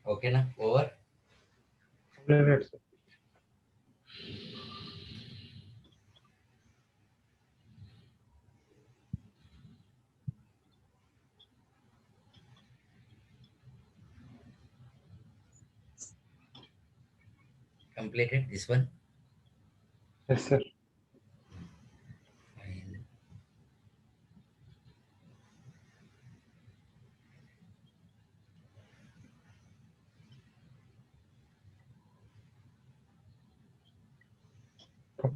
Okay, now over. Completed, sir. Completed this one. Yes, sir. Fine.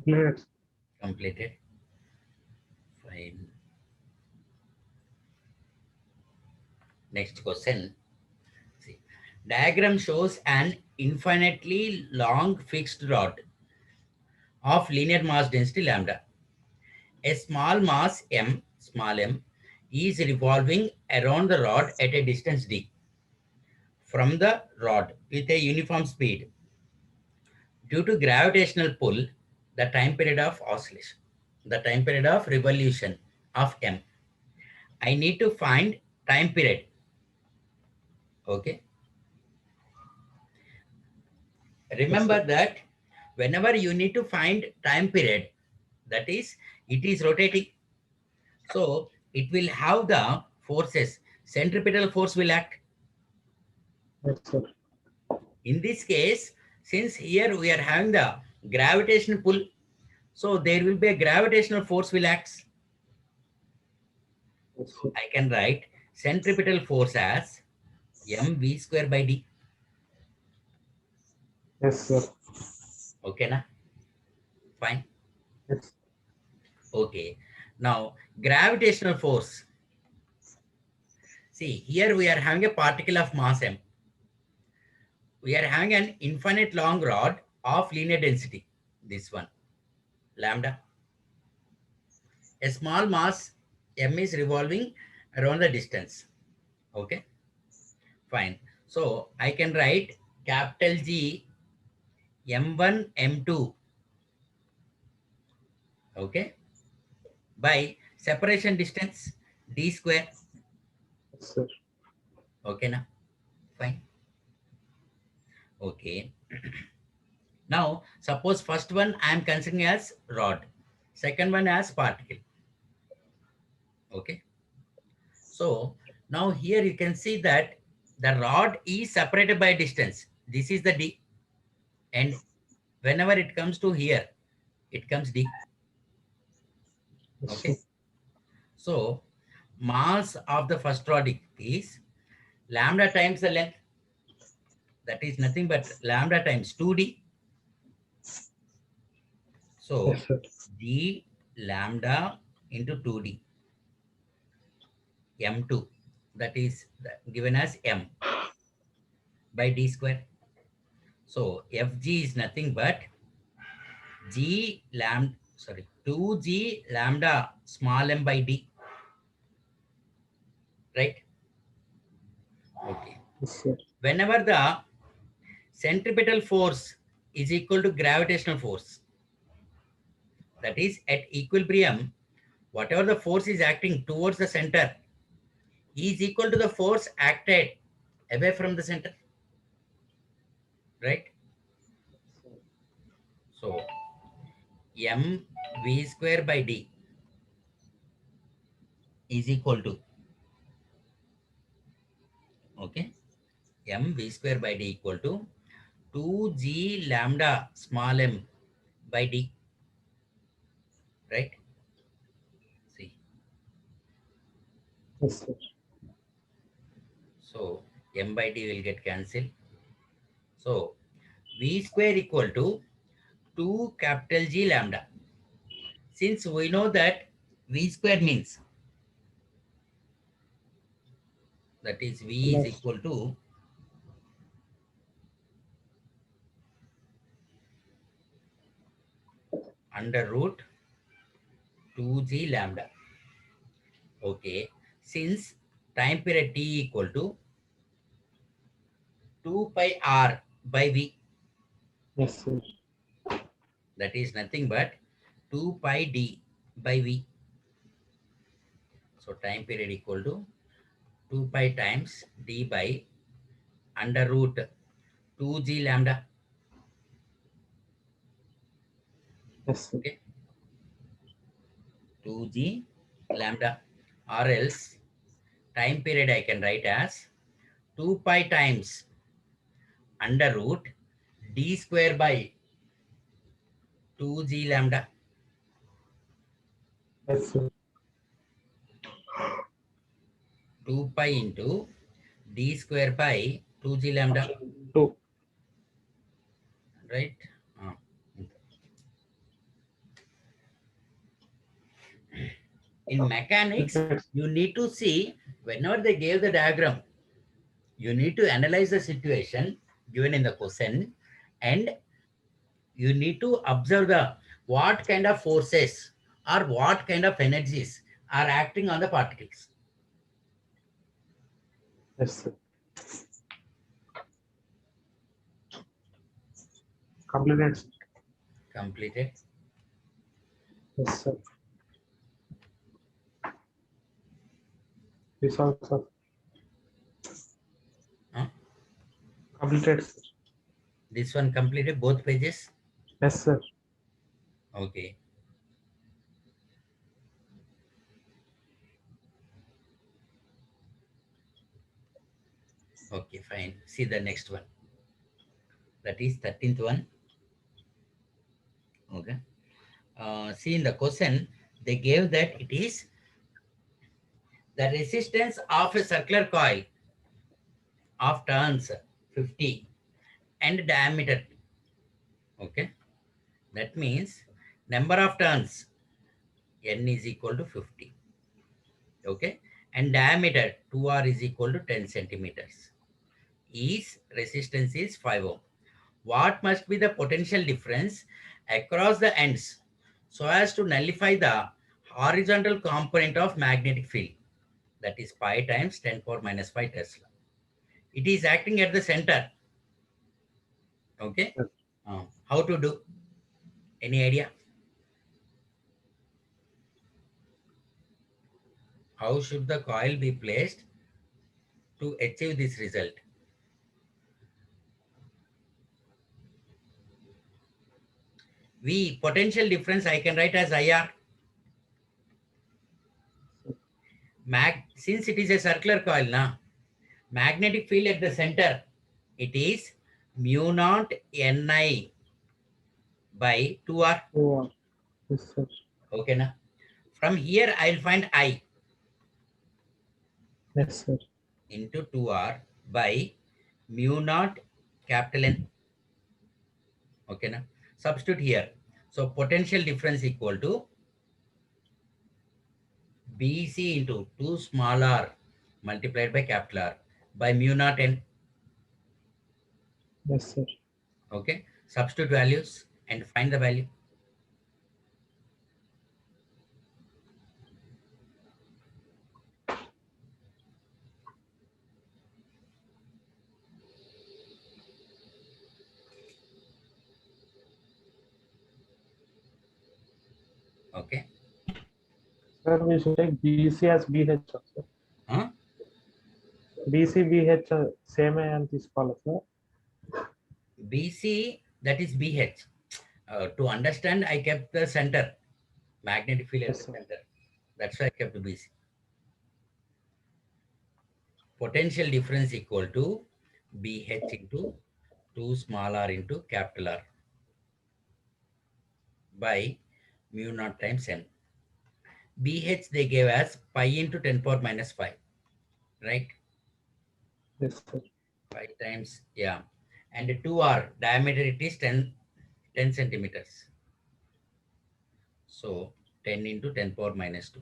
Completed, sir. Completed. Fine. Next question. See, diagram shows an infinitely long fixed rod of linear mass density lambda. A small mass m, small m, is revolving around the rod at a distance d from the rod with a uniform speed. Due to gravitational pull, the time period of oscillation, the time period of revolution of m. I need to find time period. Okay. Yes, Remember sir. that whenever you need to find time period, that is, it is rotating. So it will have the forces. Centripetal force will act. Yes, sir. In this case, since here we are having the gravitational pull, so there will be a gravitational force will act. Yes, So sir. I can write centripetal force as mv square by d. Yes, sir. Okay, na? Fine. Yes. Okay. Now, gravitational force. See, here we are having a particle of mass m. We are having an infinite long rod of linear density. This one, lambda. A small mass m is revolving around the distance. Okay, fine. So I can write capital G m1 m2. Okay, by separation distance d square. Yes, sir. Okay, now fine. Okay. Now suppose first one I am considering as rod, second one as particle. Okay. So now here you can see that the rod is separated by distance. This is the d, and whenever it comes to here, it comes d. Yes, sir. Okay. So mass of the first rod is lambda times the length. That is nothing but lambda times 2d. So Yes, sir. d lambda into 2d m2. That is given as m by d square. So fg is nothing but g lambda, sorry, 2g lambda small m by d, right? Okay. Yes, sir. Whenever the centripetal force is equal to gravitational force, that is at equilibrium, whatever the force is acting towards the center is equal to the force acted away from the center, right? So m v square by d is equal to, okay, m v square by d equal to 2g lambda small m by d, right? See, Yes, sir. so m by d will get cancelled. So v square equal to 2 capital G lambda. Since we know that v square means, that is v is Plus. equal to under root 2g lambda. Okay. Since time period t equal to 2 pi r by v, Yes, sir. that is nothing but 2 pi d by v. So time period equal to 2 pi times d by under root 2g lambda. Yes, sir. Okay. 2g lambda, or else time period I can write as 2 pi times under root d square by 2g lambda. Yes, sir. 2 pi into d square by 2g lambda, Two. right? Ah, In mechanics, Yes. you need to see whenever they gave the diagram, you need to analyze the situation given in the question, and you need to observe the what kind of forces or what kind of energies are acting on the particles. Yes, sir. Completed. Sir. Completed. Yes, sir. This also Huh? completed. Sir. This one completed both pages. Yes, sir. Okay. Okay, fine. See the next one. That is 13th one. Okay. See in the question, they gave that it is the resistance of a circular coil of turns 50 and diameter. Okay. That means number of turns n is equal to 50. Okay. And diameter 2r is equal to 10 centimeters. Is resistance is 5 ohm. What must be the potential difference across the ends so as to nullify the horizontal component of magnetic field? That is pi times 10 power minus 5 Tesla. It is acting at the center. Okay. Yes. How to do? Any idea? How should the coil be placed to achieve this result? V potential difference I can write as IR. Since it is a circular coil now, magnetic field at the center, it is mu naught Ni by 2R. Oh, yes, sir. Okay, na? From here, I'll find I Yes, sir. into 2R by mu naught capital N. Okay, na? Substitute here. So potential difference equal to BC into 2 small r multiplied by capital R by mu naught N. Yes, sir. Okay, substitute values and find the value. Okay. Sir, we should take BC as BH also. Huh? BC, BH same and this color, sir. BC, that is BH. To understand, I kept the center, magnetic field at Yes, the sir. center. That's why I kept BC. Potential difference equal to BH into 2 small r into capital R by mu naught times N. BH they gave as pi into 10 power minus 5, right? Yes, sir. 5 times, yeah. And 2R, diameter it is 10 centimeters. So 10 into 10 power minus 2.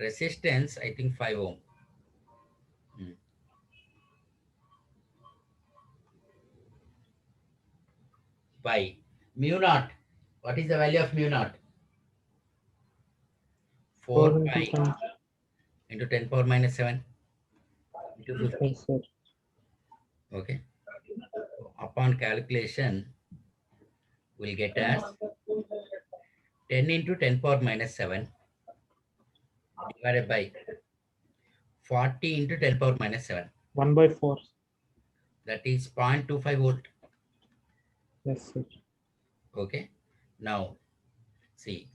Resistance, I think 5 ohm. By mu naught. What is the value of mu naught? 4 4 pi into 10. into 10 power minus 7 into 50. Yes, sir. Okay. So upon calculation, we'll get as 10 into 10 power minus 7 divided by 40 into 10 power minus 7. 1 by 4. That is 0.25 volt. Yes, sir. Okay. Now, see,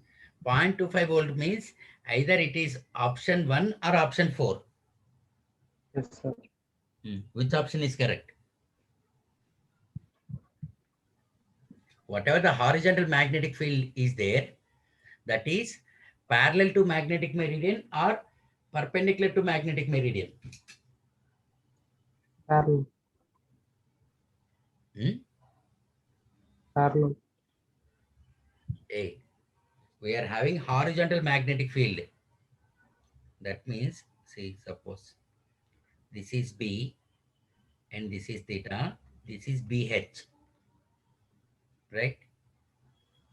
0.25 volt means either it is option 1 or option 4. Yes, sir. Which option is correct? Whatever the horizontal magnetic field is there, that is parallel to magnetic meridian or perpendicular to magnetic meridian. Parallel. Parallel. A. We are having horizontal magnetic field. That means, see, suppose this is B and this is theta, this is BH, right?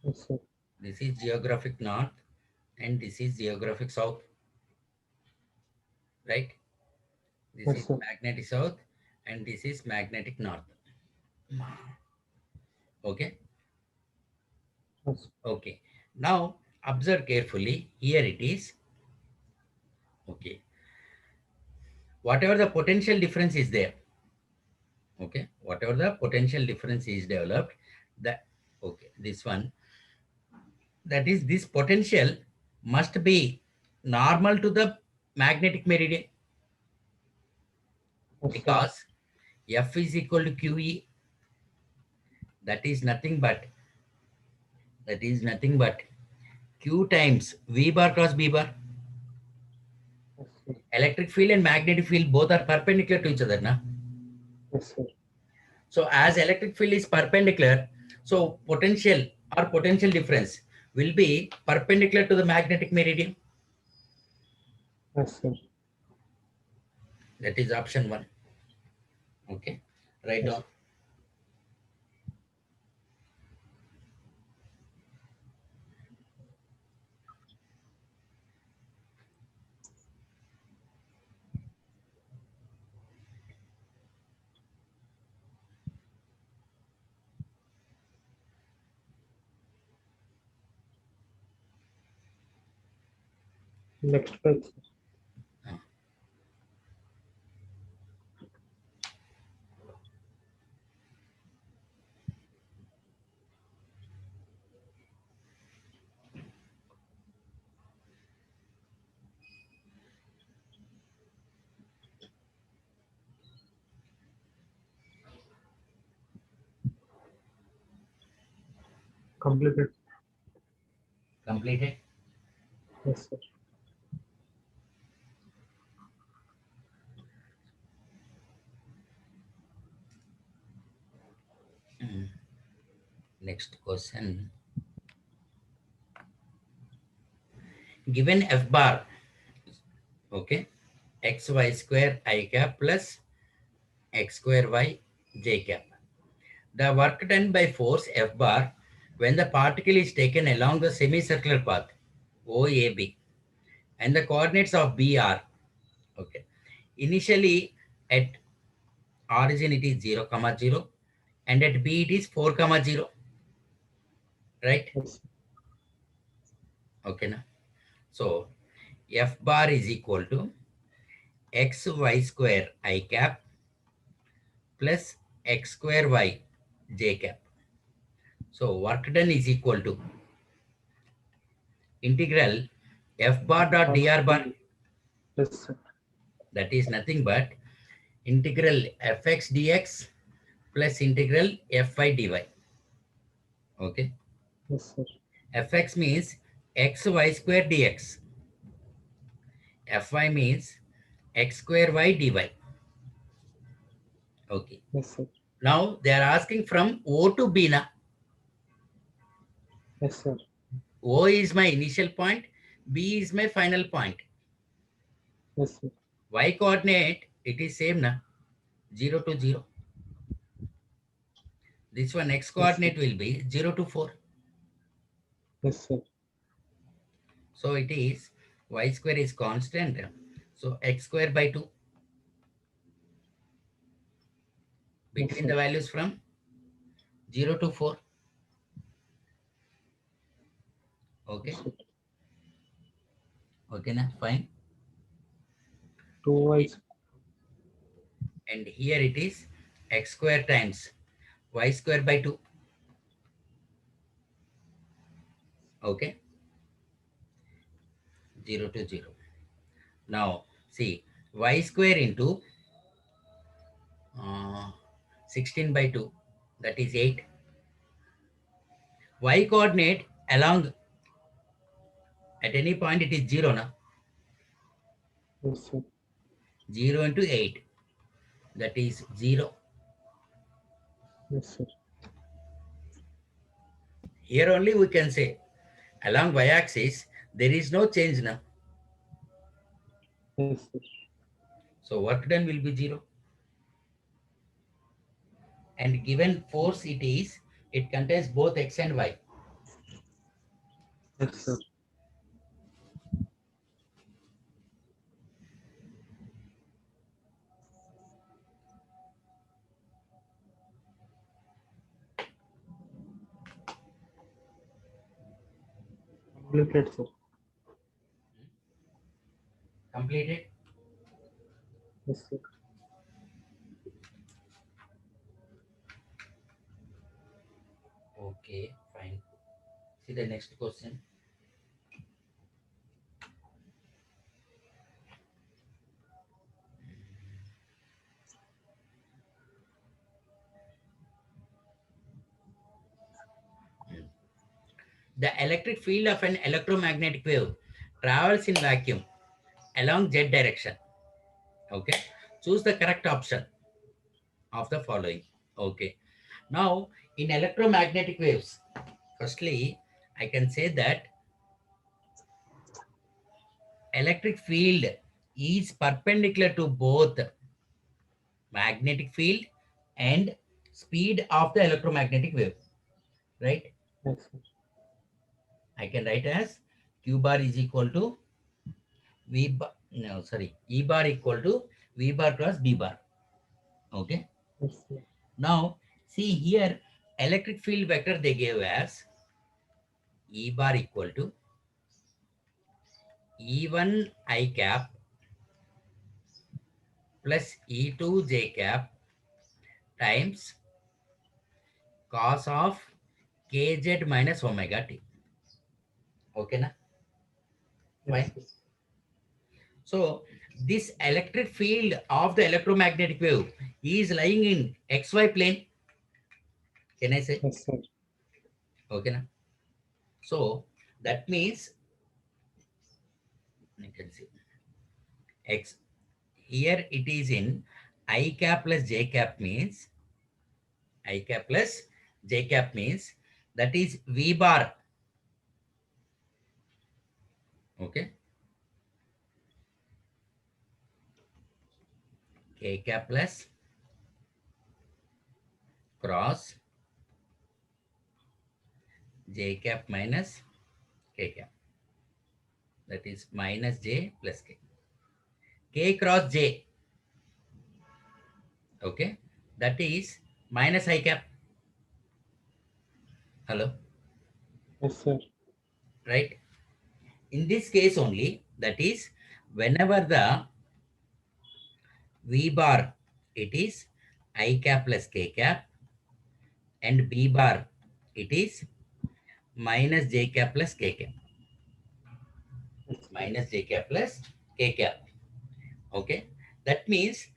Yes, sir. This is geographic north and this is geographic south, right? This Yes, is sir. magnetic south and this is magnetic north. Okay, Yes. okay. Now observe carefully. Here it is. Okay, whatever the potential difference is there. Okay, whatever the potential difference is developed, that okay, this one, that is, this potential must be normal to the magnetic meridian, Yes, sir. because F is equal to QE. That is nothing but, that is nothing but Q times V bar cross B bar. Yes, sir. Electric field and magnetic field both are perpendicular to each other, na? Yes, sir. So as electric field is perpendicular, so potential or potential difference will be perpendicular to the magnetic meridian. Yes, sir. That is option 1. Okay, write Yes. down. Next page, sir. Uh, Completed. Completed. Yes, sir. Mm. Next question. Given F bar, okay, xy square I cap plus x square y j cap. The work done by force F bar when the particle is taken along the semicircular path OAB and the coordinates of B are, okay, initially at origin it is 0, comma 0, and at B it is 4, comma 0, right? Yes, sir. Okay, now. So F bar is equal to xy square I cap plus x square y j cap. So work done is equal to integral F bar dot Pass dr bar, the- Yes, sir. that is nothing but integral fx dx plus integral fy dy. Okay, Yes, sir. fx means xy square dx, fy means x square y dy. Okay, Yes, sir. now they are asking from O to B na. Yes, sir. O is my initial point, B is my final point. Yes, sir. Y coordinate, it is same na, 0 to 0. This one x Yes, sir. coordinate will be 0 to 4. Yes, sir. So it is y square is constant. So x square by 2 Yes, between the sir. values from 0 to 4. Yes, Okay. sir. Okay, na? Fine. 2y. And here it is x square times y square by 2. Okay. 0 to 0. Now see y square into 16 by 2, that is 8. Y coordinate along at any point it is 0 na. Yes, sir. 0 into 8, that is 0. Yes, sir. Here only we can say along y axis there is no change now. Yes, sir. So work done will be 0. And given force it contains both x and y. Yes, sir. Completed, sir. Completed? Yes, sir. Okay, fine. See the next question. The electric field of an electromagnetic wave travels in vacuum along z direction. Okay. Choose the correct option of the following. Okay. Now, in electromagnetic waves, firstly, I can say that electric field is perpendicular to both magnetic field and speed of the electromagnetic wave, right? Yes, sir. I can write as q bar is equal to v bar, no, sorry, e bar equal to v bar cross b bar. Okay. Yes, sir. Now, see here, electric field vector they gave as E bar equal to E1 I cap plus E2 j cap times cos of kz minus omega t. Okay, na? Yes, Fine. sir. So, this electric field of the electromagnetic wave is lying in xy plane. Can I say? Yes, sir. Okay, na? So, that means you can see x here it is in I cap plus j cap means I cap plus j cap means that is V bar. Okay. K cap plus cross j cap minus k cap. That is minus j plus k. K cross j. Okay. That is minus I cap. Hello. Yes, sir. Right. In this case only, that is whenever the V bar it is I cap plus k cap and B bar it is minus j cap plus k cap. Yes, sir. Minus j cap plus k cap. Okay. That means,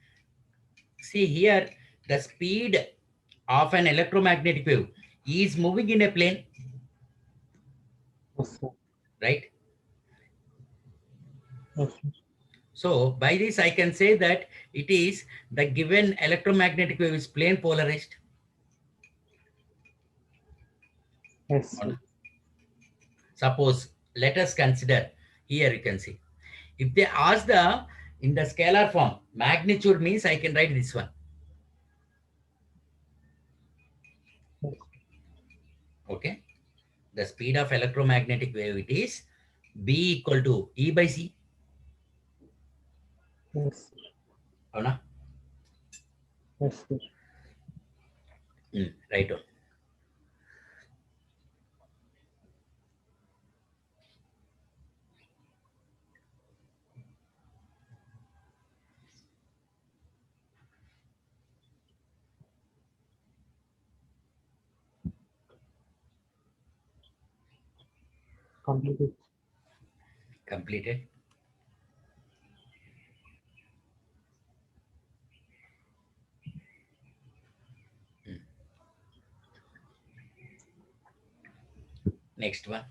see here, the speed of an electromagnetic wave is moving in a plane, Yes, sir. right? Yes, sir. So by this, I can say that it is the given electromagnetic wave is plane polarized. Yes, Or sir. not? Suppose, let us consider, here you can see. If they ask in the scalar form, magnitude means I can write this one. Yes, Okay. The speed of electromagnetic wave it is B equal to E by C. yes, Or not? yes, sir. Right on. Completed. Completed. Next one.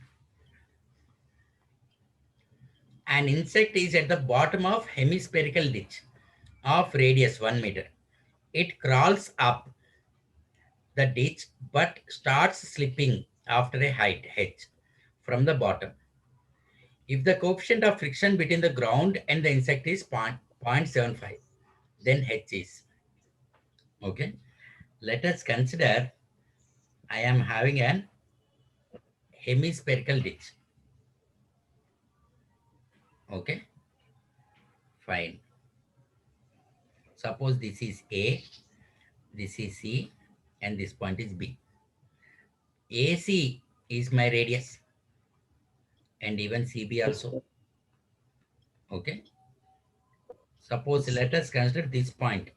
An insect is at the bottom of hemispherical ditch of radius 1 meter. It crawls up the ditch but starts slipping after a height h from the bottom. If the coefficient of friction between the ground and the insect is 0.75, then H is. Okay. Let us consider I am having an hemispherical ditch. Okay. Fine. Suppose this is A, this is C, and this point is B. AC is my radius, and even CB Yes, also. sir. Okay. Suppose let us consider this point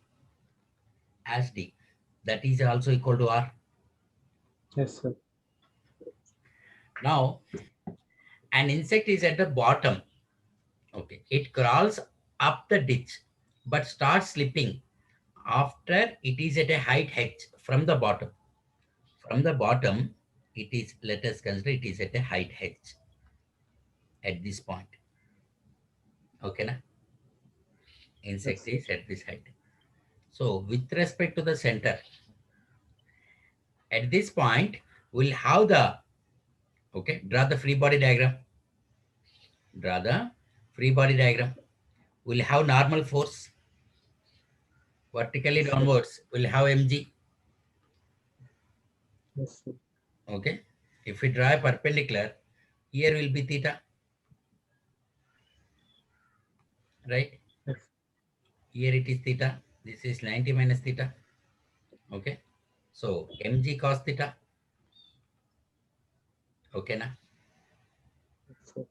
as D. That is also equal to R. Yes, sir. Now, an insect is at the bottom. Okay. It crawls up the ditch, but starts slipping after it is at a height h from the bottom. From the bottom, it is, let us consider it is at a height h at this point. Okay, na? Insect Yes, sir. is at this height. So with respect to the center, at this point, we'll have the, okay, draw the free body diagram. Draw the free body diagram. We'll have normal force. Vertically Yes, sir. downwards, we'll have mg. Yes, sir. Okay. If we draw a perpendicular, here will be theta, right? Yes. Here it is theta. This is 90 minus theta. Okay. So mg cos theta. Okay, na? Yes, sir.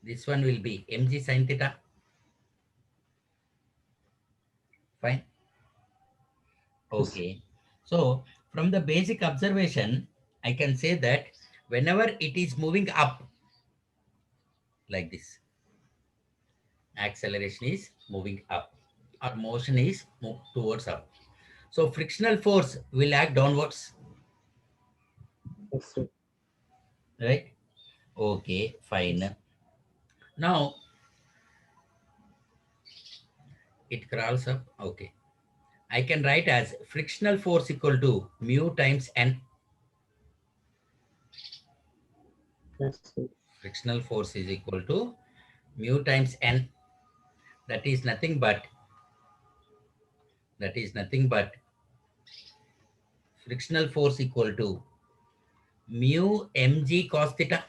This one will be mg sin theta. Fine. Yes. Okay. So from the basic observation, I can say that whenever it is moving up like this, acceleration is moving up or motion is towards up. So frictional force will act downwards, Yes, sir. right? Okay, Yes. fine. Now it crawls up. Okay. I can write as frictional force equal to mu times n. Yes, sir. Frictional force is equal to mu times n. That is nothing but frictional force equal to mu mg cos theta.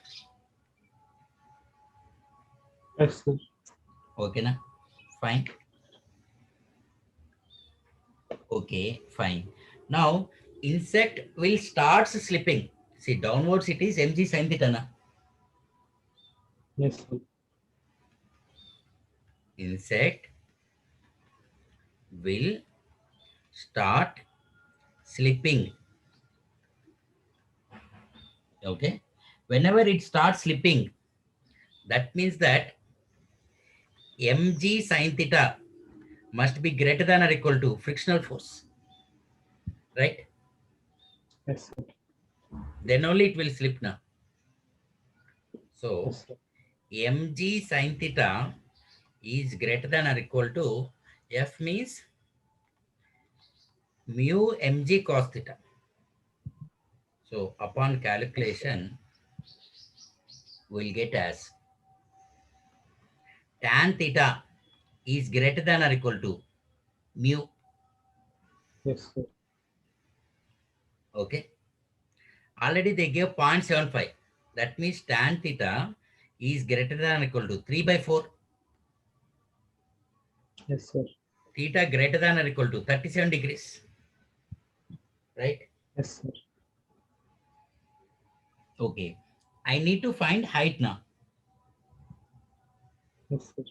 Yes, sir. Okay, na? Fine. Okay, fine. Now, insect will start slipping. See, downwards it is mg sin theta, na? Yes, sir. Insect will start slipping. Okay. Whenever it starts slipping, that means that mg sin theta must be greater than or equal to frictional force, right? Yes, sir. Then only it will slip now. So Yes, sir. mg sin theta is greater than or equal to F means mu mg cos theta. So upon calculation, we'll get as tan theta is greater than or equal to mu. Yes, sir. Okay. Already they gave 0.75. That means tan theta is greater than or equal to 3 by 4. Yes, sir. Theta greater than or equal to 37 degrees. Right? Yes, sir. Okay. I need to find height now. Yes, sir.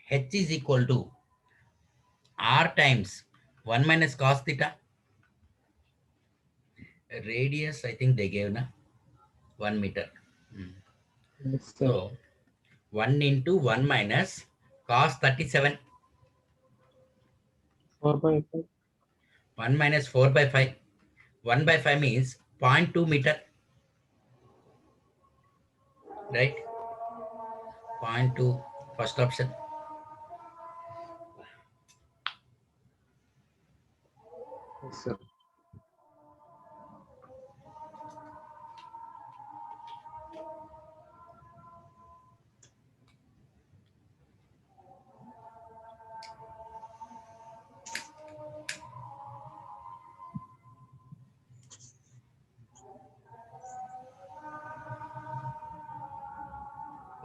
H is equal to R times 1 minus cos theta. Radius, I think they gave na 1 meter. Yes, sir. So 1 into 1 minus cos 37. 4 by 5. 1 minus 4 by 5. 1 by 5 means 0.2 meter. Right? 0.2. First option. Yes, sir.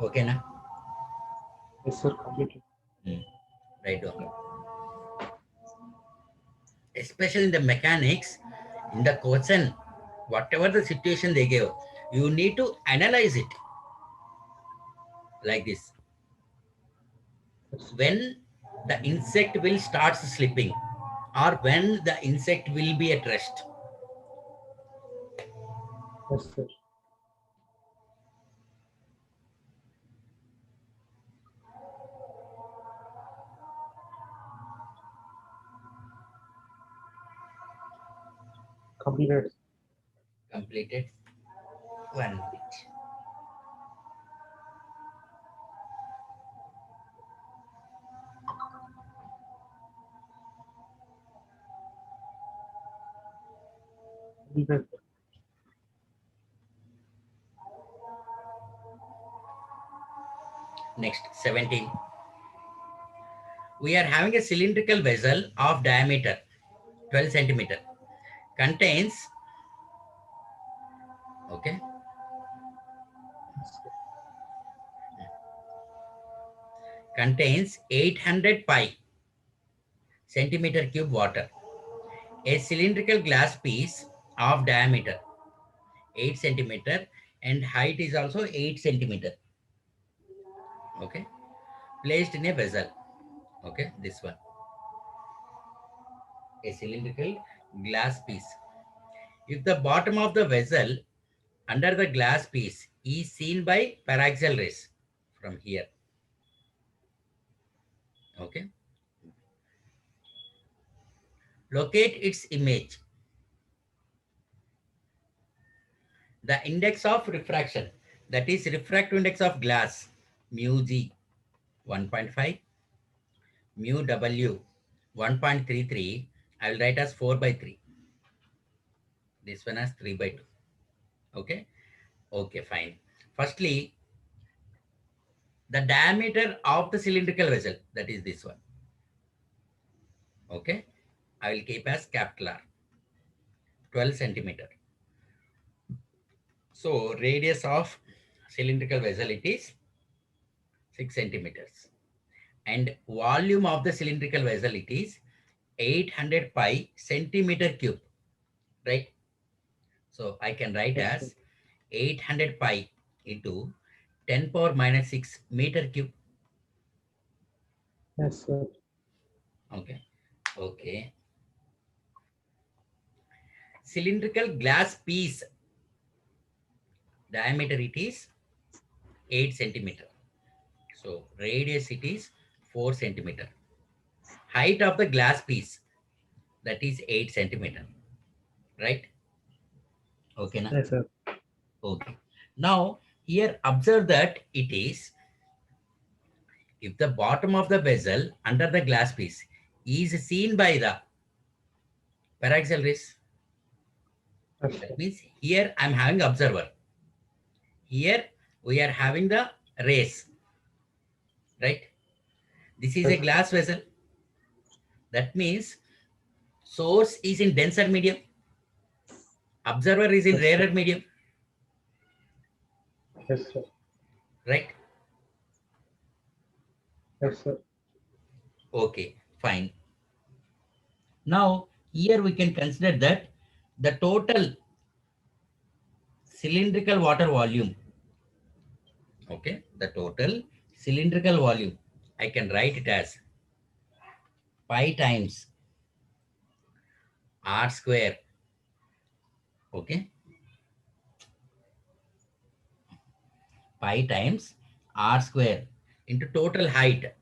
Okay, na? Yes, sir. Completed. Right on. Especially in the mechanics, in the question, whatever the situation they gave, you need to analyze it like this. Yes, sir. When the insect will start sleeping, or when the insect will be at rest. Yes, sir. Completed. Completed. 1 minute. Completed. Next, 17. We are having a cylindrical vessel of diameter 12 centimeter. Contains, okay, Yes, sir. contains 800 pi centimeter cube water. A cylindrical glass piece of diameter 8 centimeter and height is also 8 centimeter. Okay, placed in a vessel. Okay, this one, a cylindrical glass piece. If the bottom of the vessel under the glass piece is seen by paraxial rays from here. Okay, locate its image. The index of refraction, that is refractive index of glass, mu g 1.5, mu w 1.33. I will write as 4 by 3. This one as 3 by 2. Okay. Okay, fine. Firstly, the diameter of the cylindrical vessel, that is this one. Okay. I will keep as capital R, 12 centimeter. So radius of cylindrical vessel, it is 6 centimeters. And volume of the cylindrical vessel, it is 800 pi centimeter cube, right? So I can write Yes, sir. as 800 pi into 10 power minus 6 meter cube. Yes, sir. Okay. Okay. Cylindrical glass piece diameter, it is 8 centimeter. So radius, it is 4 centimeter. Height of the glass piece, that is 8 centimeter, right? Okay, na? Yes, sir. Okay. Now here observe that it is, if the bottom of the vessel under the glass piece is seen by the paraxial rays, Yes, sir. that means here I'm having observer. Here we are having the rays, right? This is a Yes, sir. glass vessel. That means source is in denser medium, observer is in Yes, sir. rarer medium, Yes, sir. right? Yes, sir. Okay, fine. Now here we can consider that the total cylindrical water volume, okay, the total cylindrical volume, I can write it as pi times r square, okay, pi times r square into total height.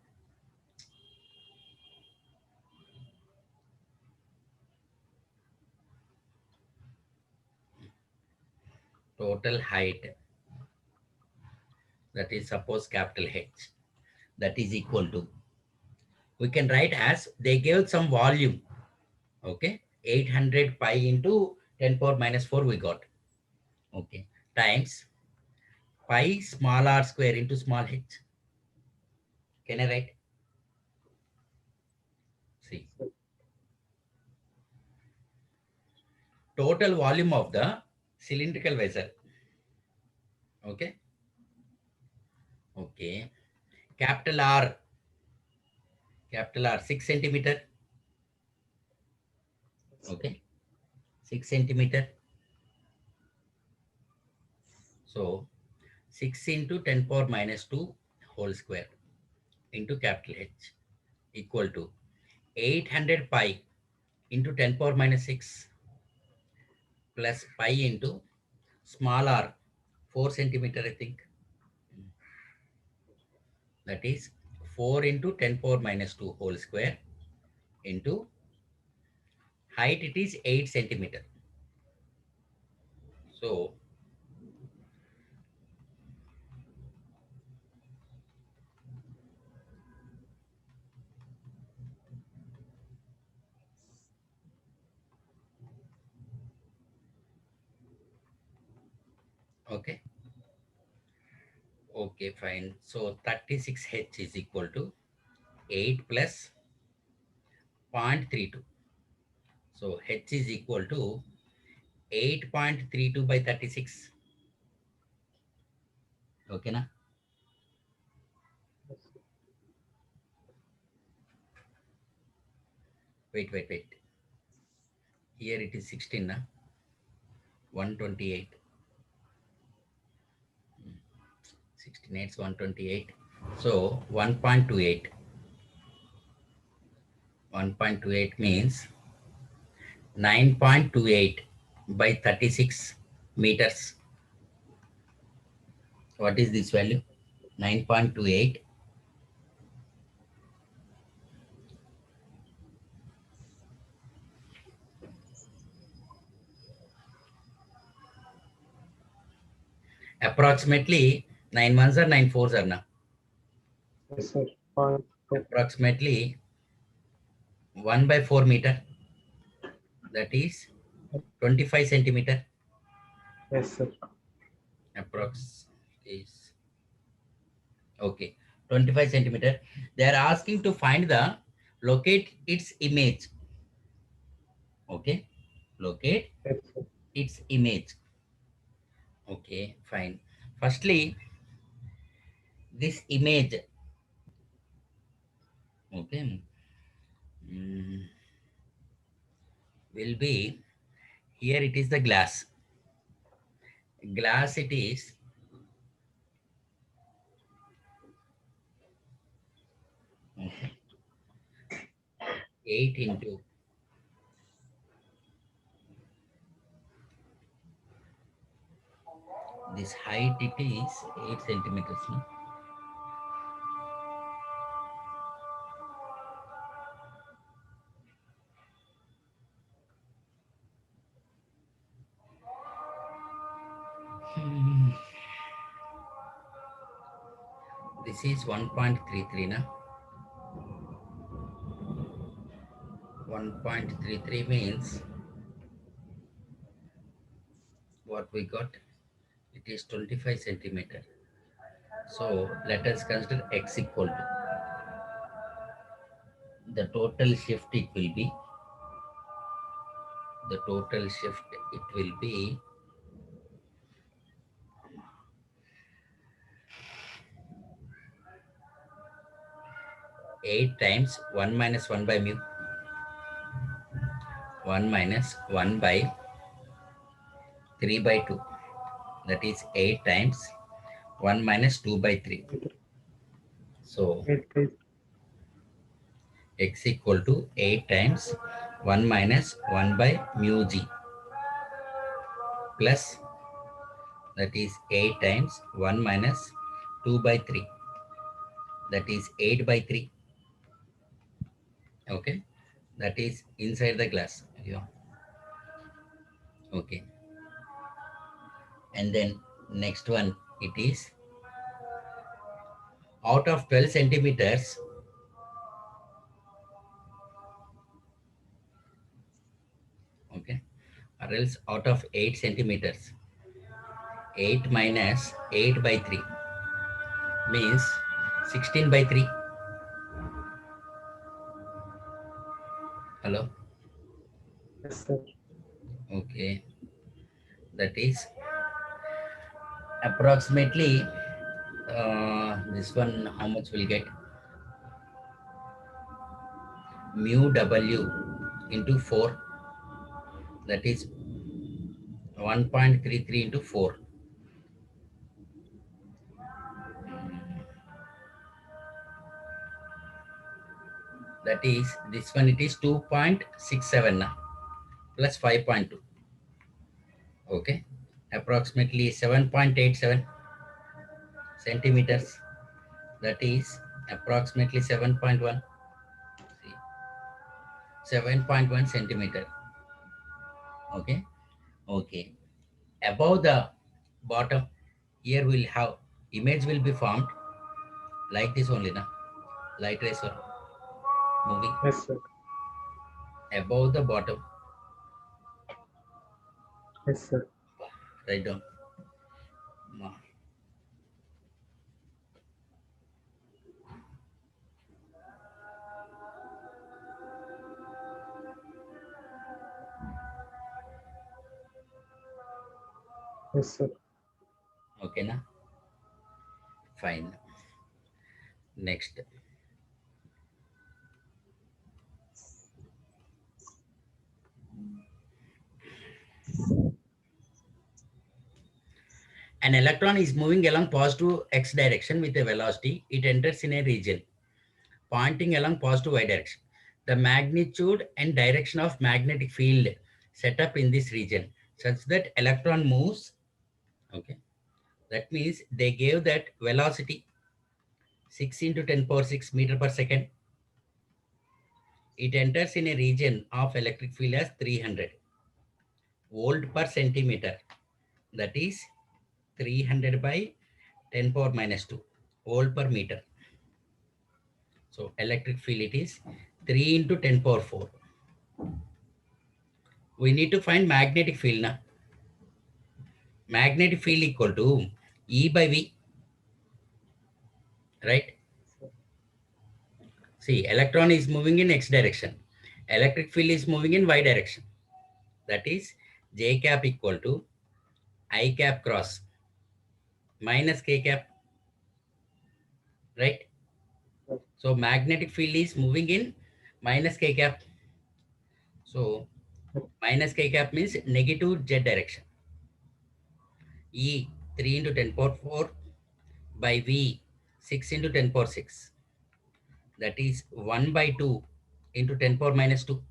Total height, that is suppose capital H, that is equal to, we can write as they gave some volume, okay, 800 pi into 10 power minus 4 we got. Okay. Times pi small r square into small h. Can I write? See. Total volume of the cylindrical vessel. Okay. Okay. Capital R. Capital R 6 centimeter. Okay. 6 centimeter. So 6 into 10 power minus 2 whole square into capital H equal to 800 pi into 10 power minus 6 plus pi into small r 4 centimeter, I think. That is 4 into 10 power minus 2 whole square into height, it is 8 centimeter. So okay. Okay, fine. So 36H is equal to 8 plus 0.32. So H is equal to 8.32 by 36. Okay, na? Wait. Here it is 16, na? 128. 16 8 is 128. So 1.28. 1.28 means 9.28 by 36 meters. What is this value? 9.28. Approximately 9 ones or 9 fours are now. Yes, sir. 0.2. Approximately 1 by 4 meter. That is 25 centimeter. Yes, sir. Approx is okay. 25 centimeter. They are asking to find the locate its image. Okay. Locate Yes, sir. its image. Okay, fine. Firstly, this image, okay, mm, will be here. It is the glass. Glass it is 8 into this height. It is 8 centimeters. No? Hmm, this is 1.33. Na 1.33 means what we got. It is 25 centimeter. So let us consider x equal to the total shift. It will be the total shift. It will be 8 times 1 minus 1 by mu. 1 minus 1 by 3 by 2. That is 8 times 1 minus 2 by 3. So 8 x equal to 8 times 1 minus 1 by mu g plus that is 8 times 1 minus 2 by 3. That is 8 by 3. Okay. That is inside the glass. Yeah. Okay. And then next one, it is out of 12 centimeters, or else out of 8 centimeters, 8 minus 8 by 3 means 16 by 3. Hello? Yes, sir. Okay. That is approximately this one, how much will get? Mu W into 4, that is 1.33 into 4. That is, this one it is 2.67 plus 5.2. Okay. Approximately 7.87 centimeters. That is approximately 7.1. See, 7.1 centimeter. Okay. Okay. Above the bottom, here we'll have image will be formed like this only, na? Light rays are moving Yes, sir. above the bottom. Yes, sir. Write down. Ma. Yes, sir. Okay, na? Fine. Next. An electron is moving along positive x direction with a velocity. It enters in a region pointing along positive y direction. The magnitude and direction of magnetic field set up in this region such that electron moves. Okay. That means they gave that velocity 6 into 10 power 6 meter per second. It enters in a region of electric field as 300 volt per centimeter. That is 300 by 10 power minus 2 volt per meter. So electric field it is 3 into 10 power 4. We need to find magnetic field now. Magnetic field equal to E by V, right? See, electron is moving in X direction. Electric field is moving in Y direction. That is J cap equal to I cap cross minus K cap, right? So magnetic field is moving in minus K cap. So minus K cap means negative Z direction. E 3 into 10 power 4 by V 6 into 10 power 6. That is 1 by 2 into 10 power minus 2.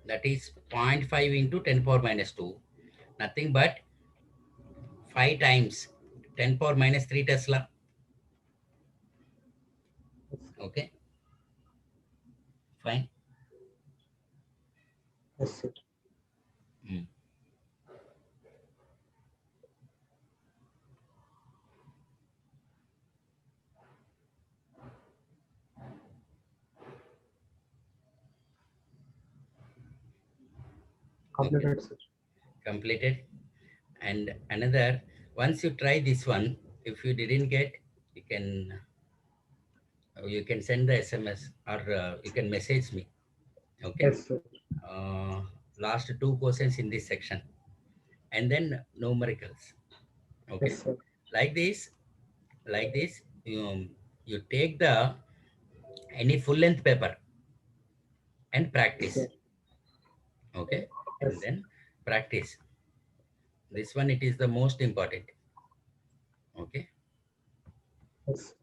That is 0.5 into 10 power minus 2. Nothing but 5 times 10 power minus 3 Tesla. Okay, fine. Yes, sir. Mm. Okay, Completed, sir. completed. And another, once you try this one, if you didn't get, you can send the SMS or you can message me. Okay. Yes, sir. Uh, Last two questions in this section, and then numericals. Okay. Yes, sir. Like this, you take the any full length paper and Yes, practice. sir. Okay. And Yes. then practice. This one, it is the most important. Okay. Yes.